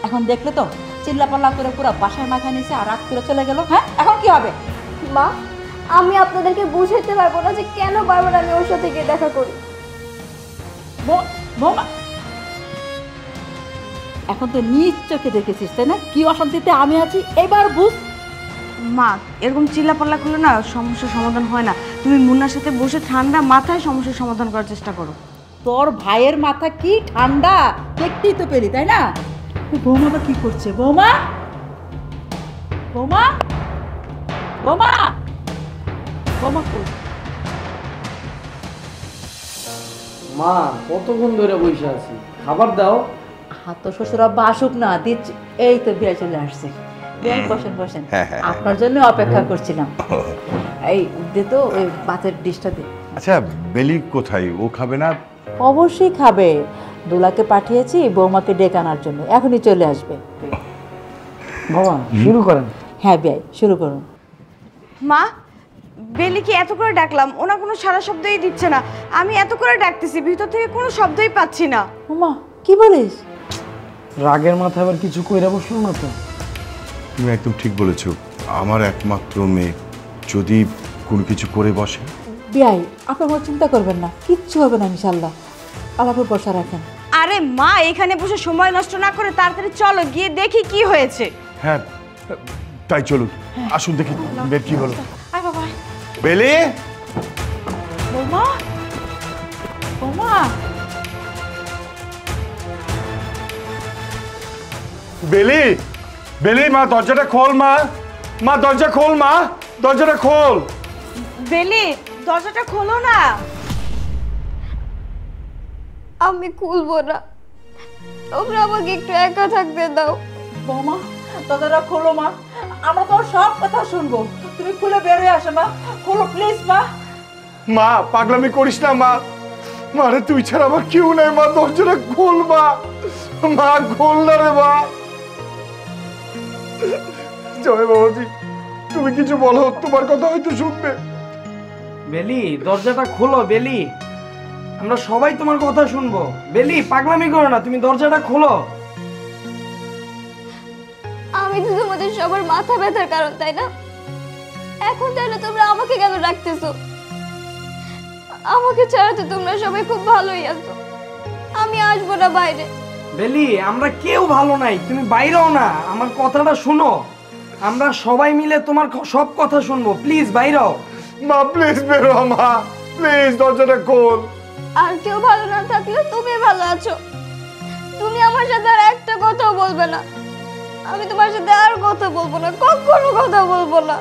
এখন দেখলে তো, চিল্লাপাল্লা করে পুরো বাসার মাথায় নিয়েছে আর রাত করে চলে গেল। হ্যাঁ, এখন কি হবে? মা, আমি আপনাদেরকে বুঝাইতে পারবো না যে কেন বারবার আমি ওর সাথে গিয়ে দেখা করি। বৌমা, এখন তো নিজ চোখে দেখেছিস তাই না কি অশান্তিতে আমি আছি, এবার বুঝ। মা এরকম চিল্লাপাল্লা করলে না সমস্যার সমাধান হয় না। তুমি মুন্নার সাথে বসে ঠান্ডা মাথায় সমস্যার সমাধান করার চেষ্টা করো। তোর ভাইয়ের মাথা কি ঠান্ডা, দেখতেই তো পেলি তাই না? বৌমা আবার কি করছে? বৌমা, বৌমা, বৌমা, বৌমা কই? মা, কতক্ষণ ধরে বসে আছি, খাবার দাও। হাত তো শ্বশুর আব্বা আসুক না, দিচ্ছি। এই তো বিয়ে চলে আসছে। বিয়ে, বসেন বসেন, আপনার জন্য অপেক্ষা করছিলাম। এই দে তো ওই ভাতের ডিশটা দে। আচ্ছা, বেলি কোথায়? ও খাবে না? অবশ্যই খাবে, দুলাকে পাঠিয়েছি বৌমাকে ডেকে আনার জন্য, এখনই চলে আসবে। বাবা শুরু করেন। হ্যাঁ বিয়াই, শুরু করুন। মা বেলিকে এত করে ডাকলাম, ওনা কোনো সারা শব্দই দিচ্ছে না। আমি এত করে ডাকতেছি, ভিতর থেকে কোনো শব্দই পাচ্ছি না। ওমা, কি বলিস? রাগের মাথায় আবার কিছু কইরা বসলো না তো? তুমি একদম ঠিক বলেছো। আমার একমাত্র মেয়ে যদি কোনো কিছু করে বসে। বিয়াই, আপনি কোনো চিন্তা করবেন না, কিচ্ছু হবে না ইনশাল্লাহ। আলাপুর বসা রাখেন। আরে মা, এখানে বসে সময় নষ্ট না করে তাড়াতাড়ি চলো, গিয়ে দেখি কি হয়েছে। হ্যাঁ তাই চলুন, আসুন দেখি বের কি হলো। আয় বাবা। বেলি, বৌমা, বৌমা, বেলি, বেলি, মা দরজাটা খোল। মা, মা দরজা খোল। মা দরজাটা খোল। বেলি দরজাটা খোলো না। আমি খুলবো না, তোমরা আমাকে একটু একা থাকতে দাও। বৌমা দরজাটা খোলো মা, আমরা তোর সব কথা শুনবো, তুমি খুলে বের হয়ে আসো মা, খোলো প্লিজ মা। মা পাগলামি করিস না মা, মারে তুই ছাড়া আমার কেউ নেই। মা দরজাটা খোল। মা, মা খোল না রে মা। জয় বাবাজি, তুমি কিছু বলো, তোমার কথা হয়তো শুনবে। বেলি দরজাটা খোলো। বেলি, আমরা সবাই তোমার কথা শুনবো। বেলি পাগলামি করো না, তুমি দরজাটা খোলো। আমি তো তোমাদের সবার মাথা ব্যথার কারণ, তাই না? এখন তাহলে তোমরা আমাকে কেন রাখতেছো? আমাকে ছাড়া তো তোমরা সবাই খুব ভালোই আছো। আমি আসবো না বাইরে। বেলি, আমরা কেউ ভালো নাই, তুমি বাইরেও না। আমার কথাটা শুনো, আমরা সবাই মিলে তোমার সব কথা শুনবো। প্লিজ বাইরেও। মা প্লিজ বেরো। মা প্লিজ দরজাটা খোল। আর কেউ ভালো না থাকলে তুমি ভালো আছো। তুমি আমার সাথে আর একটা কথাও বলবে না। আমি তোমার সাথে আর কথা বলবো না, কখনো কথা বলবো না।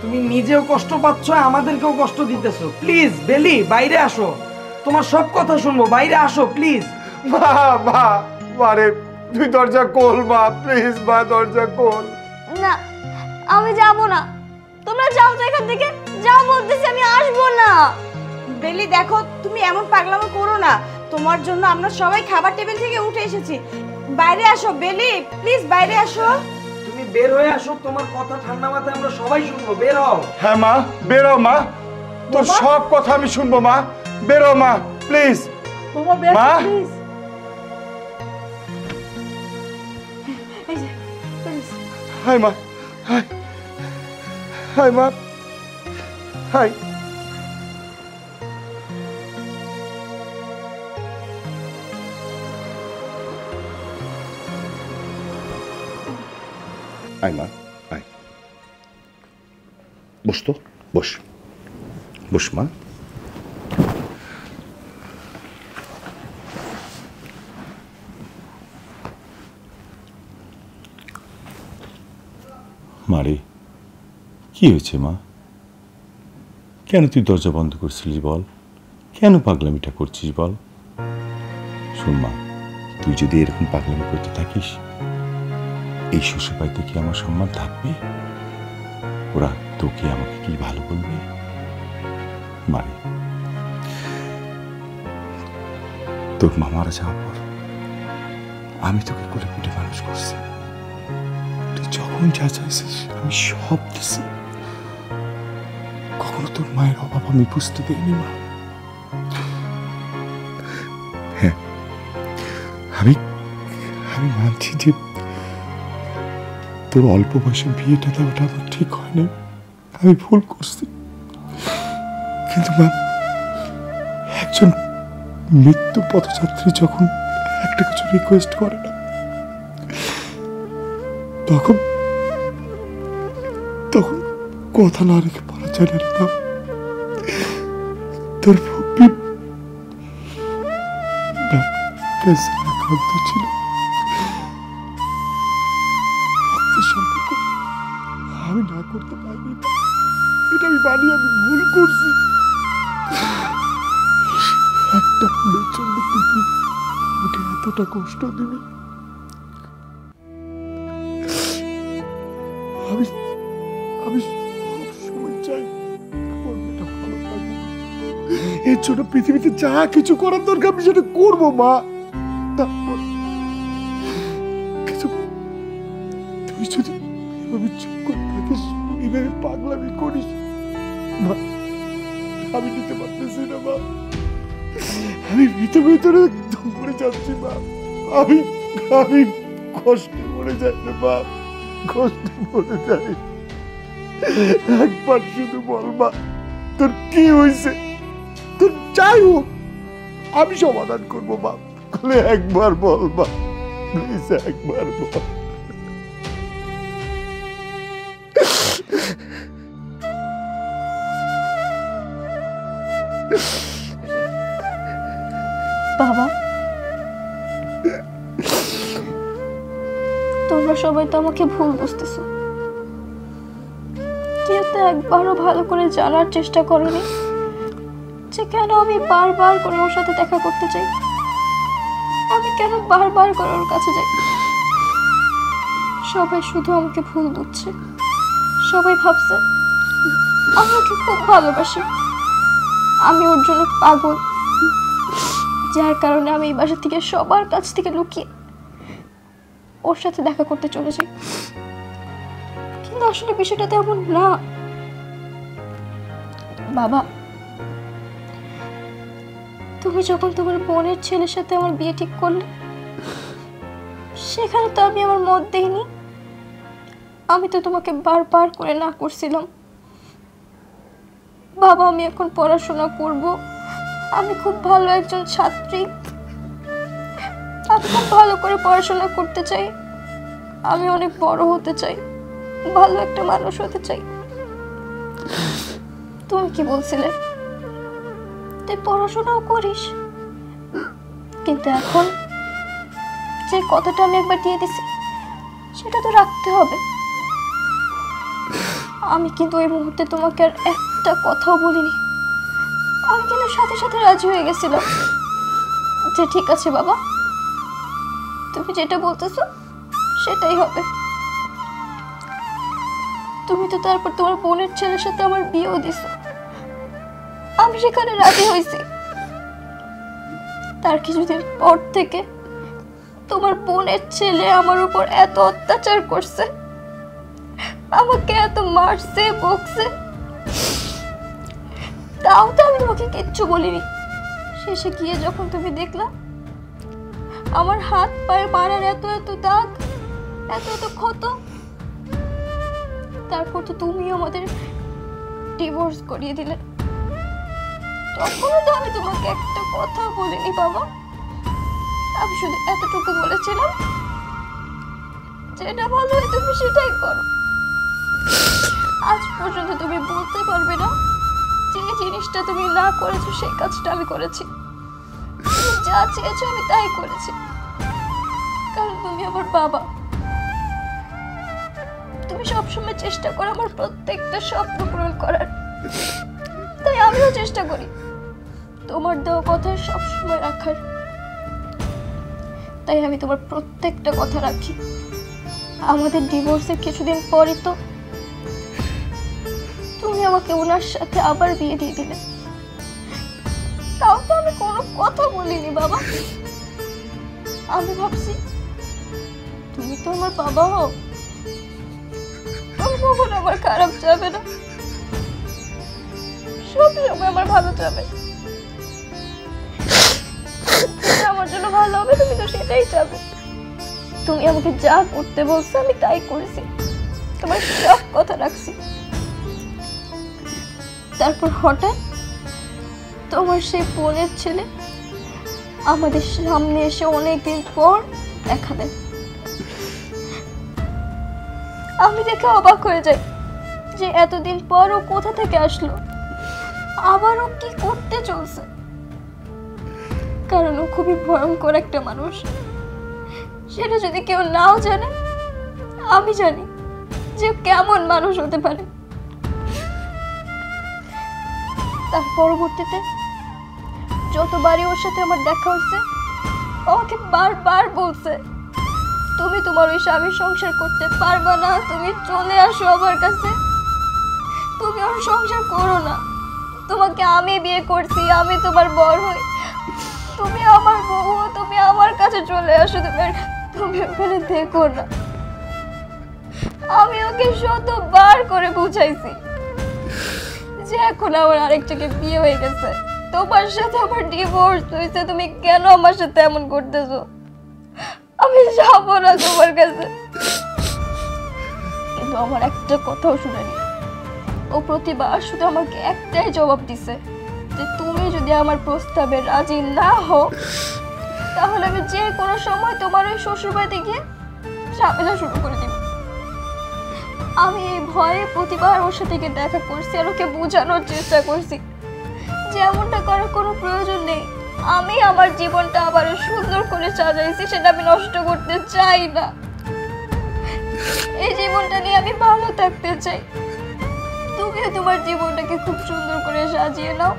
তুমি নিজেও কষ্ট পাচ্ছ, আমাদেরকেও কষ্ট দিতেছো। প্লিজ বেলি বাইরে আসো, তোমার সব কথা শুনবো। বাইরে আসো প্লিজ। মা, মা, মারে তুই দরজা খোল মা, প্লিজ মা, দরজা খোল। না, আমি যাব না। তোমরা যাও তো এখান থেকে, যাও বলতেছি, আমি আসবো না। বেলি দেখো, তুমি এমন পাগলামো করো না। তোমার জন্য আমরা সবাই খাবার টেবিল থেকে উঠে এসেছি। বাইরে আসো বেলি, প্লিজ বাইরে আসো। তুমি বের হয়ে আসো, তোমার কথা ঠান্ডা মাথায় আমরা সবাই শুনবো। বের হও। হ্যাঁ মা, বেরো মা, তোর সব কথা আমি শুনবো মা। বেরো মা, প্লিজ মা। হাই মা, হাই হাই মা, হাই। আয় মা, আয়, বস তো, বস, বস মা। মারে, কি হয়েছে মা? কেন তুই দরজা বন্ধ করছিলিস বল? কেন পাগলামিটা করছিস বল? শোন মা, তুই যদি এরকম পাগলামি করতে থাকিস, এই শ্বশুর বাড়িতে কি আমার সম্মান থাকবে? ওরা তোকে আমাকে কি ভালো বলবে? মারে, তোর মা মারা যাওয়ার পর আমি তোকে কোলে পিঠে মানুষ করছি। তুই যখন যা চাইছিস আমি সব দিছি। কখনো তোর মায়ের অভাব আমি বুঝতে দিইনি মা। হ্যাঁ, আমি মানছি যে তোর অল্প বয়সে বিয়েটা দেওয়াটা আমার ঠিক হয়নি, আমি ভুল করছি। কিন্তু মা, একজন মৃত্যু পথযাত্রী যখন একটা কিছু রিকোয়েস্ট করে না, তখন কথা না রেখে পারা যায় না রে বাপ। তোর ভক্তি আক্রান্ত ছিল, সম্পর্ক আমি না করতে পারিনি, এটা আমি মানি, আমি ভুল করছি। একটা ভুলের জন্য তুই কি আমাকে এতটা কষ্ট দিবি? আমি সবসময় চাই আমার মেয়েটা ভালো থাকবে। এর জন্য পৃথিবীতে যা কিছু করার দরকার আমি সেটা করবো মা। তারপর কিছু তুই যদি এভাবে চুপ করে থাকিস, এভাবে পাগলামি করিস মা, আমি নিতে পারতেছি না মা। আমি ভিতরে একদম করে যাচ্ছি মা। আমি কষ্টে মরে যাই না মা, কষ্টে মরে যাই। একবার শুধু বল মা, তোর কি হয়েছে? তোর যাই হোক আমি সমাধান করবো মা। একবার বল মা, প্লিজ একবার বল। বাবা, তোমরা সবাই তো আমাকে ভুল বুঝতেছো। কেউ তো একবারও ভালো করে জানার চেষ্টা করোনি যে কেন আমি বারবার করে ওর সাথে দেখা করতে চাই, আমি কেন বারবার করে ওর কাছে যাই। সবাই শুধু আমাকে ভুল বুঝছে। সবাই ভাবছে আমাকে খুব ভালোবাসি, আমি ওর জন্য পাগল, যার কারণে আমি এই বাসা থেকে সবার কাছ থেকে লুকিয়ে ওর সাথে দেখা করতে চলে যাই। কিন্তু আসলে বিষয়টা তেমন না বাবা। তুমি যখন তোমার বোনের ছেলের সাথে আমার বিয়ে ঠিক করলে, সেখানে তো আমি আমার মত দেইনি। আমি তো তোমাকে বারবার করে না করছিলাম, বাবা আমি এখন পড়াশোনা করব, আমি খুব ভালো একজন ছাত্রী, আমি খুব ভালো করে পড়াশোনা করতে চাই, আমি অনেক বড় হতে চাই, ভালো একটা মানুষ হতে চাই। তুমি কি বলছিলে? তুই পড়াশোনাও করিস, কিন্তু এখন যে কথাটা আমি একবার দিয়ে দিছি সেটা তো রাখতে হবে। আমি কিন্তু ওই মুহূর্তে তোমাকে আর একটা কথাও বলিনি, আমি কিন্তু সাথে সাথে রাজি হয়ে গেছিলাম যে ঠিক আছে বাবা, তুমি যেটা বলতেছো সেটাই হবে। তুমি তো তারপর তোমার বোনের ছেলের সাথে আমার বিয়েও দিছো, আমি সেখানে রাজি হয়েছি। তার কিছুদিন পর থেকে তোমার বোনের ছেলে আমার উপর এত অত্যাচার করছে, আমাকে এত মারছে বকছে, তাও তো আমি তোমাকে কিচ্ছু বলিনি। শেষে গিয়ে যখন তুমি দেখলা আমার হাত পায়ে মারার এত এত দাগ, এত এত ক্ষত, তারপর তো তুমি আমাদের ডিভোর্স করিয়ে দিলে। তখনও তো আমি তোমাকে একটা কথা বলিনি বাবা, আমি শুধু এতটুকু বলেছিলাম যেটা ভালো হয় তুমি সেটাই করো। আজ পর্যন্ত তুমি বলতে পারবে না যে জিনিসটা তুমি না করেছো সেই কাজটা আমি করেছি। তুমি যা চেয়েছো আমি তাই করেছি, কারণ তুমি আমার বাবা। তুমি সবসময় চেষ্টা করো আমার প্রত্যেকটা স্বপ্ন পূরণ করার, তাই আমিও চেষ্টা করি তোমার দেওয়া কথা সবসময় রাখার। তাই আমি তোমার প্রত্যেকটা কথা রাখি। আমাদের ডিভোর্সের কিছুদিন পরই তো তুমি আমাকে ওনার সাথে আবার বিয়ে দিয়ে দিলে, তাও তো আমি কোনো কথা বলিনি বাবা। আমি ভাবছি তুমি তো আমার বাবা হও, কখনো আমার খারাপ যাবে না, সব সময় আমার ভালো যাবে। আমার জন্য ভালো হবে তুমি তো সেটাই চাবে। তুমি আমাকে যা করতে বলছো আমি তাই করেছি, তোমার সব কথা রাখছি। তারপর হঠাৎ তোমার সেই বোনের ছেলে আমাদের সামনে এসে অনেকদিন পর দেখা দেয়। আমি দেখে অবাক হয়ে যাই যে এতদিন পর ও কোথা থেকে আসলো, আবারও কি করতে চলছে। কারণ ও খুবই ভয়ঙ্কর একটা মানুষ, সেটা যদি কেউ নাও জানে আমি জানি যে কেমন মানুষ হতে পারে। তার পরবর্তীতে যতবারই ওর সাথে আমার দেখা হচ্ছে আমাকে বারবার বলছে তুমি তোমার ওই স্বামীর সংসার করতে পারবে না, তুমি চলে আসো আমার কাছে, তুমি ওর সংসার করো না, তোমাকে আমি বিয়ে করছি, আমি তোমার বর হই, তুমি আমার বউ, তুমি আমার কাছে চলে আসো, তুমি ওখানে দেখো না। আমি ওকে শতবার করে বুঝাইছি যে এখন আমার আরেকটাকে বিয়ে হয়ে গেছে, তোমার সাথে আমার ডিভোর্স হয়েছে, তুমি কেন আমার সাথে এমন করতেছো, আমি যাবো না তোমার কাছে। কিন্তু আমার একটা কথাও শুনেনি। ও প্রতিবার শুধু আমাকে একটাই জবাব দিছে যে তুমি যদি আমার প্রস্তাবে রাজি না হও তাহলে আমি যে কোনো সময় তোমার ওই শ্বশুরবাড়িতে গিয়ে ঝামেলা শুরু করে দিব। আমি এই ভয়ে প্রতিবার ওর সাথে গিয়ে দেখা করছি আর ওকে বোঝানোর চেষ্টা করছি যে এমনটা করার কোনো প্রয়োজন নেই। আমি আমার জীবনটা আবারও সুন্দর করে সাজাইছি, সেটা আমি নষ্ট করতে চাই না। এই জীবনটা নিয়ে আমি ভালো থাকতে চাই, তুমিও তোমার জীবনটাকে খুব সুন্দর করে সাজিয়ে নাও।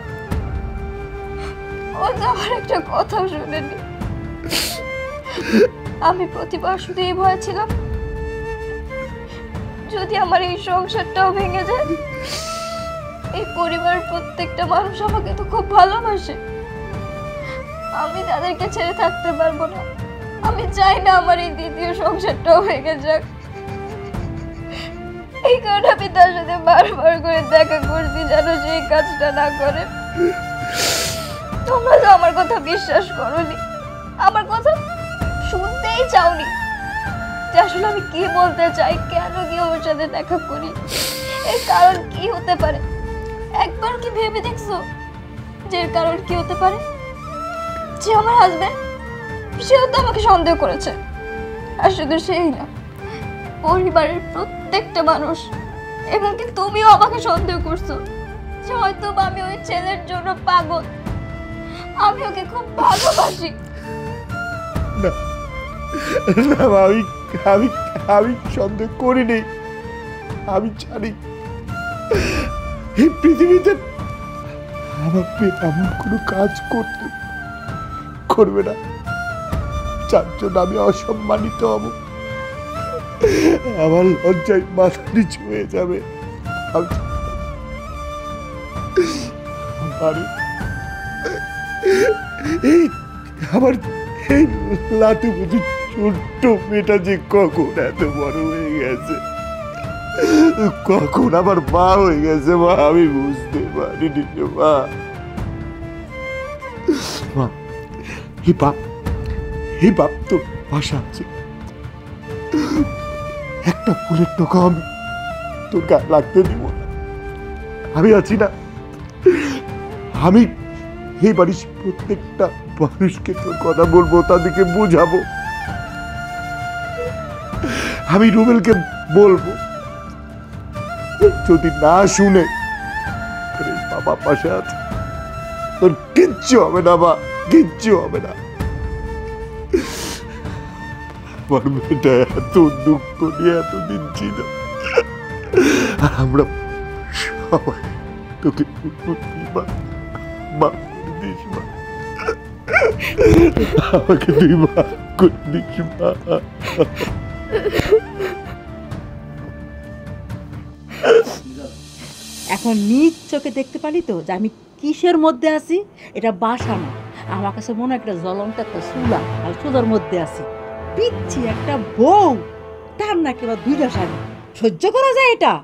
ও তো আমার একটা কথাও শুনেনি। আমি প্রতিবার শুধু এই ভয় ছিলাম যদি আমার এই সংসারটাও ভেঙে যায়। এই পরিবারের প্রত্যেকটা মানুষ আমাকে তো খুব ভালোবাসে, আমি তাদেরকে ছেড়ে থাকতে পারবো না। আমি চাই না আমার এই দ্বিতীয় সংসারটাও ভেঙে যাক। এই কারণে আমি তার সাথে বারবার করে দেখা করছি যেন সেই কাজটা না করে। তোমরা তো আমার কথা বিশ্বাস করোনি, আমার কথা শুনতেই চাওনি যে আসলে আমি কি বলতে চাই, কেন কি ওর সাথে দেখা করি, এর কারণ কি হতে পারে। একবার কি ভেবে দেখছো যে এর কারণ কি হতে পারে? যে আমার হাজবেন্ড, সেও তো আমাকে সন্দেহ করেছে। আর শুধু সেই না, পরিবারের প্রত্যেকটা মানুষ, এমনকি তুমিও আমাকে সন্দেহ করছো যে হয়তো আমি ওই ছেলের জন্য পাগল, আমি ওকে খুব ভালোবাসি। না না মা, আমি আমি সন্দেহ করিনি। আমি জানি এই পৃথিবীতে আমার মেয়ে এমন কোনো কাজ করবে না যার জন্য আমি অসম্মানিত হব, আমার লজ্জায় মাথা নিচু হয়ে যাবে। আমার এই লাতু বুঝি ছোট্ট মেয়েটা যে কখন এত বড় হয়ে গেছে, কখন আমার মা হয়ে গেছে মা, আমি বুঝতে পারিনি মা। এই বাপ তো ভাষা আছে, একটা ফুলের টোকা আমি তোর গায়ে লাগতে দিব না। আমি আছি না, আমি এই বাড়ির প্রত্যেকটা মানুষকে তোর কথা বলবো, তাদেরকে বুঝাবো। আমি রুবেলকে বলবো, যদি না শুনে বাবা পাশে আছে, তোর কিচ্ছু হবে না মা, কিচ্ছু হবে না। আমার মেয়েটা এত দুঃখ নিয়ে এতদিন ছিল, আর আমরা সবাই তোকে আমাকে তুই মাফ করে দিস মা। এখন নিজ চোখে দেখতে পারি তো যে আমি কিসের মধ্যে আছি। এটা বাসা না, আমার কাছে মনে হয় একটা জ্বলন্ত একটা চুলা, আর চুলার মধ্যে আছি। পিচ্ছি একটা বউ, তার নাকি বা দুইটা শাড়ি, সহ্য করা যায় এটা?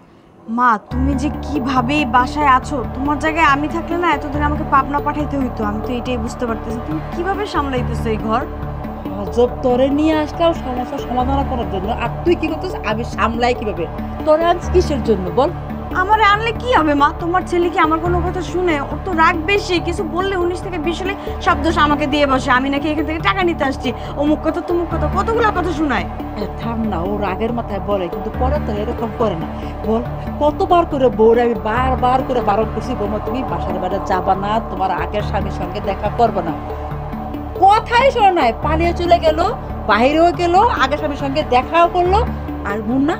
মা তুমি যে কিভাবে এই বাসায় আছো, তোমার জায়গায় আমি থাকলে না এতদিন আমাকে পাবনা পাঠাইতে হইতো। আমি তো এটাই বুঝতে পারতেছি তুমি কিভাবে সামলাইতেছো এই ঘর। অজব, তোরে নিয়ে আসলাম সমস্যার সমাধান করার জন্য, আর তুই কি করতেছিস? আমি সামলাই কিভাবে? তোরে আনছি কিসের জন্য বল? আমারে আনলে কি হবে মা? তোমার ছেলে কি আমার কোনো কথা শুনে? ওর তো রাগ বেশি, কিছু বললে 19 থেকে 20 হলে সব দোষ আমাকে দিয়ে বসে। আমি নাকি এখান থেকে টাকা নিতে আসছি, অমুক কথা তমুক কথা, কতগুলো কথা শোনায়। থাম না, ও রাগের মাথায় বলে, কিন্তু পরে তো এরকম করে না। বল, কতবার করে বউরে আমি বারবার করে বারণ করছি, বৌমা তুমি বাসার বাইরে যাবা না, তোমার আগের স্বামীর সঙ্গে দেখা করবে না। কথাই শোনো নাই, পালিয়ে চলে গেল, বাইরেও গেল, আগের স্বামীর সঙ্গে দেখাও করলো। আর মুন্না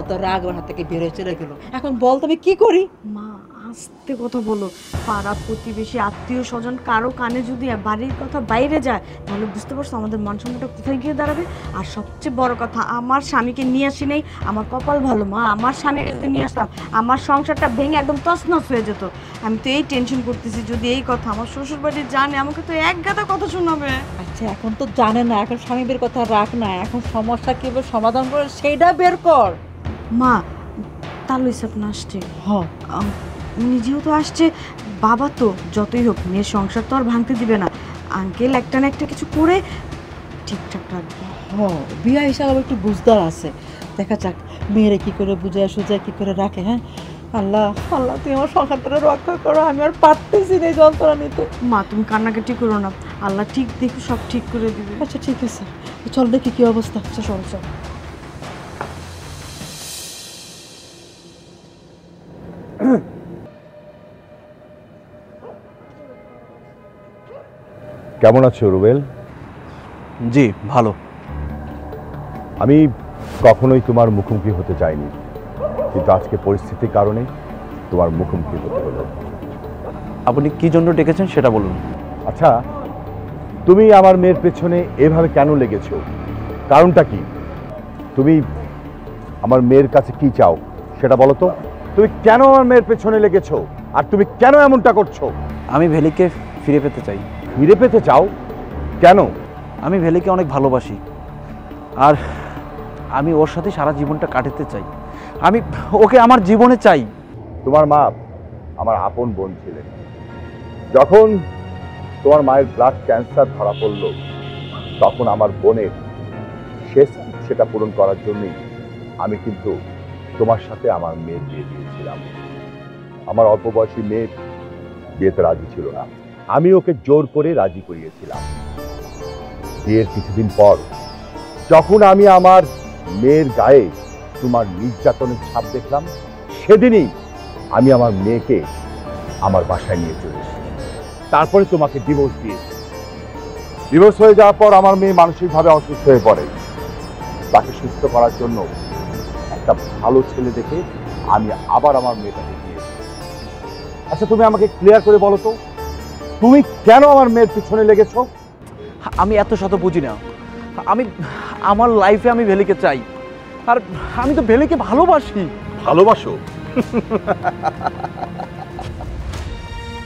তো রাগ ওর হাত থেকে বেরোয় চলে গেল। এখন বল তুমি কি করি? মা আস্তে কথা বলো, পাড়া প্রতিবেশী আত্মীয় স্বজন কারো কানে যদি বাড়ির কথা বাইরে যায়, তাহলে বুঝতে পারছো আমাদের মান সম্মানটা কোথায় গিয়ে দাঁড়াবে। আর সবচেয়ে বড় কথা, আমার স্বামীকে নিয়ে আসি নেই, আমার কপাল ভালো মা। আমার স্বামীকে নিয়ে আসতাম, আমার সংসারটা ভেঙে একদম তছনছ হয়ে যেত। আমি তো এই টেনশন করতেছি, যদি এই কথা আমার শ্বশুর বাড়ি জানে, আমাকে তো এক গাদা কথা শোনাবে। আচ্ছা, এখন তো জানে না, এখন স্বামীদের কথা রাখ না, এখন সমস্যা কিভাবে সমাধান করে সেইটা বের কর। মা তালু হিসাব না আসছে, হ্যাঁ নিজেও তো আসছে, বাবা তো যতই হোক মেয়ের সংসার তো আর ভাঙতে দিবে না। আঙ্কেল একটা না একটা কিছু করে ঠিকঠাক রাখবে। হ্যাঁ, বিয়া হিসাবে একটু বুঝদার আছে, দেখা যাক মেয়েরা কি করে বুঝায় সুজায় কি করে রাখে। হ্যাঁ আল্লাহ, আল্লাহ তুমি আমার সংসারটা রক্ষা করো, আমি আর পারতেছি না এই যন্ত্রণা নিতে। মা তুমি কান্নাকাটি করো না, আল্লাহ ঠিক দেখো সব ঠিক করে দিবে। আচ্ছা ঠিক আছে, চল দেখি কি অবস্থা। আচ্ছা চল চল। কেমন আছো রুবেল? জি ভালো। আমি কখনোই তোমার মুখোমুখি হতে চাইনি, কিন্তু আজকে পরিস্থিতির কারণে তোমার মুখোমুখি হতে হলো। আপনি কি জন্য ডেকেছেন সেটা বলুন। আচ্ছা, তুমি আমার মেয়ের পেছনে এভাবে কেন লেগেছো? কারণটা কি? তুমি আমার মেয়ের কাছে কি চাও সেটা বলো তো। তুমি কেন আমার মেয়ের পেছনে লেগেছো, আর তুমি কেন এমনটা করছো? আমি ভেলিকে ফিরে পেতে চাই। ফিরে পেতে চাও? কেন? আমি ভেলিকে অনেক ভালোবাসি, আর আমি ওর সাথে সারা জীবনটা কাটাতে চাই। আমি ওকে আমার জীবনে চাই। তোমার মা আমার আপন বোন ছিলেন। যখন তোমার মায়ের ব্লাড ক্যান্সার ধরা পড়ল, তখন আমার বোনের শেষ ইচ্ছেটা পূরণ করার জন্যই আমি কিন্তু তোমার সাথে আমার মেয়ের বিয়ে দিয়েছিলাম। আমার অল্প বয়সী মেয়ে বিয়েতে রাজি ছিল না, আমি ওকে জোর করে রাজি করিয়েছিলাম। বিয়ের কিছুদিন পর যখন আমি আমার মেয়ের গায়ে তোমার নির্যাতনের ছাপ দেখলাম, সেদিনই আমি আমার মেয়েকে আমার বাসায় নিয়ে চলে এসেছি। তারপরে তোমাকে ডিভোর্স দিয়েছি। ডিভোর্স হয়ে যাওয়ার পর আমার মেয়ে মানসিকভাবে অসুস্থ হয়ে পড়ে। তাকে সুস্থ করার জন্য একটা ভালো ছেলে দেখে আমি আবার আমার মেয়েটাকে দিয়েছি। আচ্ছা, তুমি আমাকে ক্লিয়ার করে বলো তো, তুমি কেন আমার মেয়ের পিছনে লেগেছো? আমি এত শত বুঝি না। আমি আমার লাইফে আমি ভেলিকে চাই, আর আমি তো ভেলিকে ভালোবাসি। ভালোবাসো?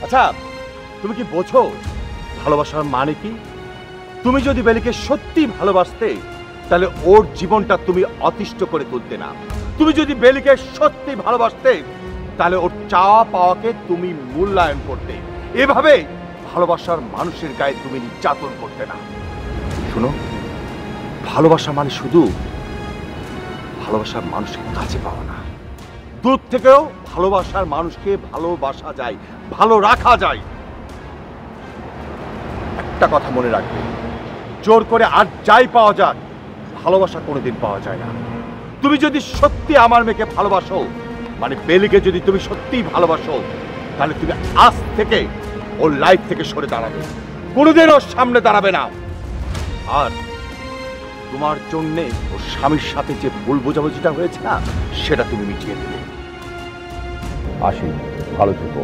আচ্ছা, তুমি কি বোঝো ভালোবাসার মানে কি? তুমি যদি বেলিকে সত্যি ভালোবাসতে তাহলে ওর জীবনটা তুমি অতিষ্ঠ করে তুলতে না। তুমি যদি বেলিকে সত্যি ভালোবাসতে তাহলে ওর চাওয়া পাওয়াকে তুমি মূল্যায়ন করতে। এভাবে ভালোবাসার মানুষের গায়ে তুমি নির্যাতন করতে না। শুনো, ভালোবাসা মানে শুধু ভালোবাসার মানুষকে কাছে পাওয়া না, দূর থেকেও ভালোবাসার মানুষকে ভালোবাসা যায়, ভালো রাখা যায়। একটা কথা মনে রাখবে, জোর করে আর যাই পাওয়া যাক, ভালোবাসা কোনোদিন পাওয়া যায় না। তুমি যদি সত্যি আমার মেয়েকে ভালোবাসো, মানে বেলিকে যদি তুমি সত্যিই ভালোবাসো, তাহলে তুমি আজ থেকে ওর লাইফ থেকে সরে দাঁড়াবে, কোনোদিন ওর সামনে দাঁড়াবে না। আর তোমার জন্যে ওর স্বামীর সাথে যে ভুল বোঝাবুঝিটা হয়েছে না, সেটা তুমি মিটিয়ে দেবে। আসি, ভালো থেকো,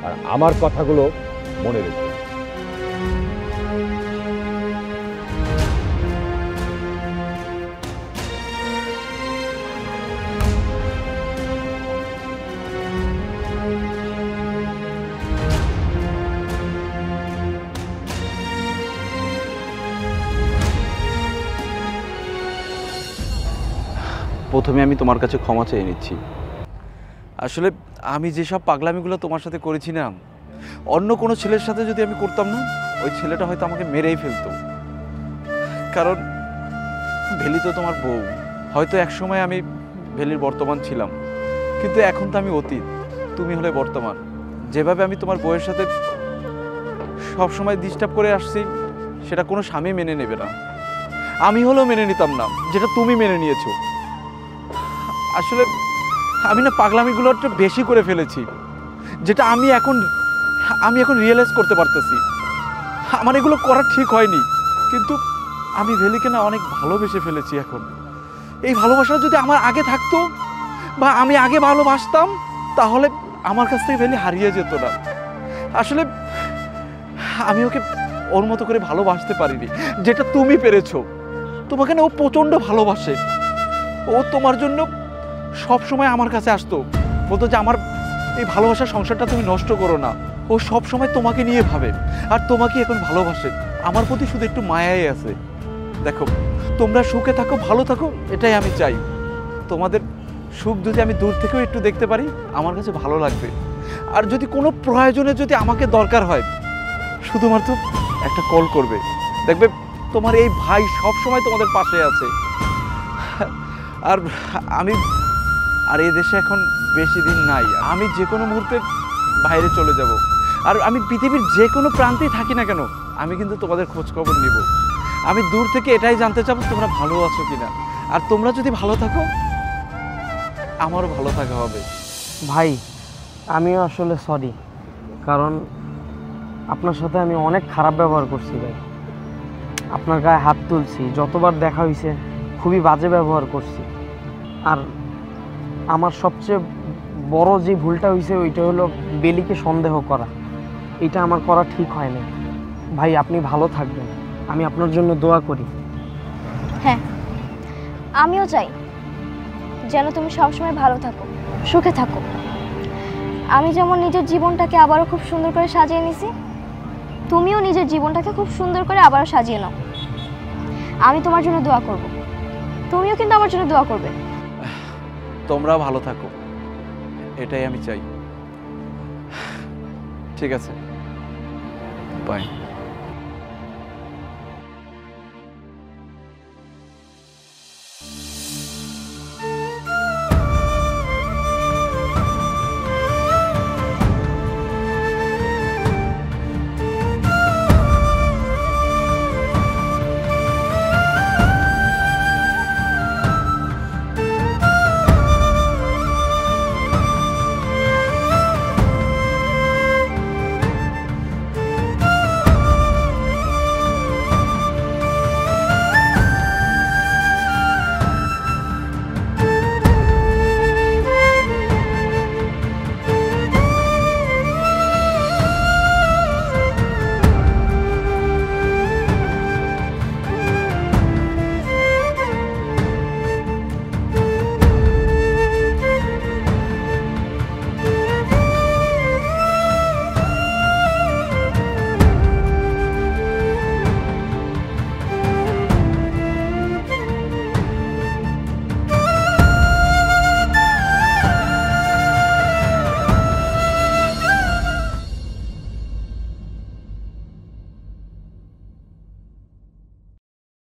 আর আমার কথাগুলো মনে রেখো। প্রথমে আমি তোমার কাছে ক্ষমা চেয়ে নিচ্ছি। আসলে আমি যেসব পাগলামিগুলো তোমার সাথে করেছি না, অন্য কোনো ছেলের সাথে যদি আমি করতাম না, ওই ছেলেটা হয়তো আমাকে মেরেই ফেলতো। কারণ ভেলি তো তোমার বউ। হয়তো একসময় আমি ভেলির বর্তমান ছিলাম, কিন্তু এখন তো আমি অতীত, তুমি হলে বর্তমান। যেভাবে আমি তোমার বউয়ের সাথে সবসময় ডিস্টার্ব করে আসছি, সেটা কোনো স্বামী মেনে নেবে না। আমি হলেও মেনে নিতাম না, যেটা তুমি মেনে নিয়েছো। আসলে আমি না পাগলামিগুলো একটু বেশি করে ফেলেছি, যেটা আমি এখন রিয়েলাইজ করতে পারতেছি। আমার এগুলো করা ঠিক হয়নি, কিন্তু আমি ভেলিকে না অনেক ভালোবেসে ফেলেছি। এখন এই ভালোবাসা যদি আমার আগে থাকতো, বা আমি আগে ভালোবাসতাম, তাহলে আমার কাছ থেকে ভেলি হারিয়ে যেত না। আসলে আমি ওকে ওর মতো করে ভালোবাসতে পারিনি, যেটা তুমি পেরেছো। তোমাকে না ও প্রচণ্ড ভালোবাসে। ও তোমার জন্য সব সময় আমার কাছে আসতো, বলতো যে আমার এই ভালোবাসার সংসারটা তুমি নষ্ট করো না। ও সব সময় তোমাকে নিয়ে ভাবে, আর তোমাকে এখন ভালোবাসে। আমার প্রতি শুধু একটু মায়াই আছে। দেখো, তোমরা সুখে থাকো, ভালো থাকো, এটাই আমি চাই। তোমাদের সুখ যদি আমি দূর থেকেও একটু দেখতে পারি, আমার কাছে ভালো লাগবে। আর যদি কোনো প্রয়োজনে যদি আমাকে দরকার হয়, শুধুমাত্র একটা কল করবে, দেখবে তোমার এই ভাই সব সময় তোমাদের পাশে আছে। আর এই দেশে এখন বেশি দিন নাই, আমি যে কোনো মুহূর্তে বাইরে চলে যাব। আর আমি পৃথিবীর যে কোনো প্রান্তেই থাকি না কেন, আমি কিন্তু তোমাদের খোঁজ খবর নিব। আমি দূর থেকে এটাই জানতে চাবো তোমরা ভালো আছো কিনা। আর তোমরা যদি ভালো থাকো, আমারও ভালো থাকা হবে। ভাই, আমিও আসলে সরি, কারণ আপনার সাথে আমি অনেক খারাপ ব্যবহার করছি ভাই। আপনার গায়ে হাত তুলছি, যতবার দেখা হয়েছে খুবই বাজে ব্যবহার করছি। আর আমার সবচেয়ে বড় যে ভুলটা হয়েছে, ওইটা হলো বেলিকে সন্দেহ করা। এটা আমার করা ঠিক হয় না। ভাই, আপনি ভালো থাকবেন, আমি আপনার জন্য দোয়া করি। হ্যাঁ, আমিও চাই যেন তুমি সবসময় ভালো থাকো, সুখে থাকো। আমি যেমন নিজের জীবনটাকে আবারও খুব সুন্দর করে সাজিয়ে নিছি, তুমিও নিজের জীবনটাকে খুব সুন্দর করে আবারও সাজিয়ে নাও। আমি তোমার জন্য দোয়া করব, তুমিও কিন্তু আমার জন্য দোয়া করবে। তোমরাও ভালো থাকো, এটাই আমি চাই। ঠিক আছে, বাই।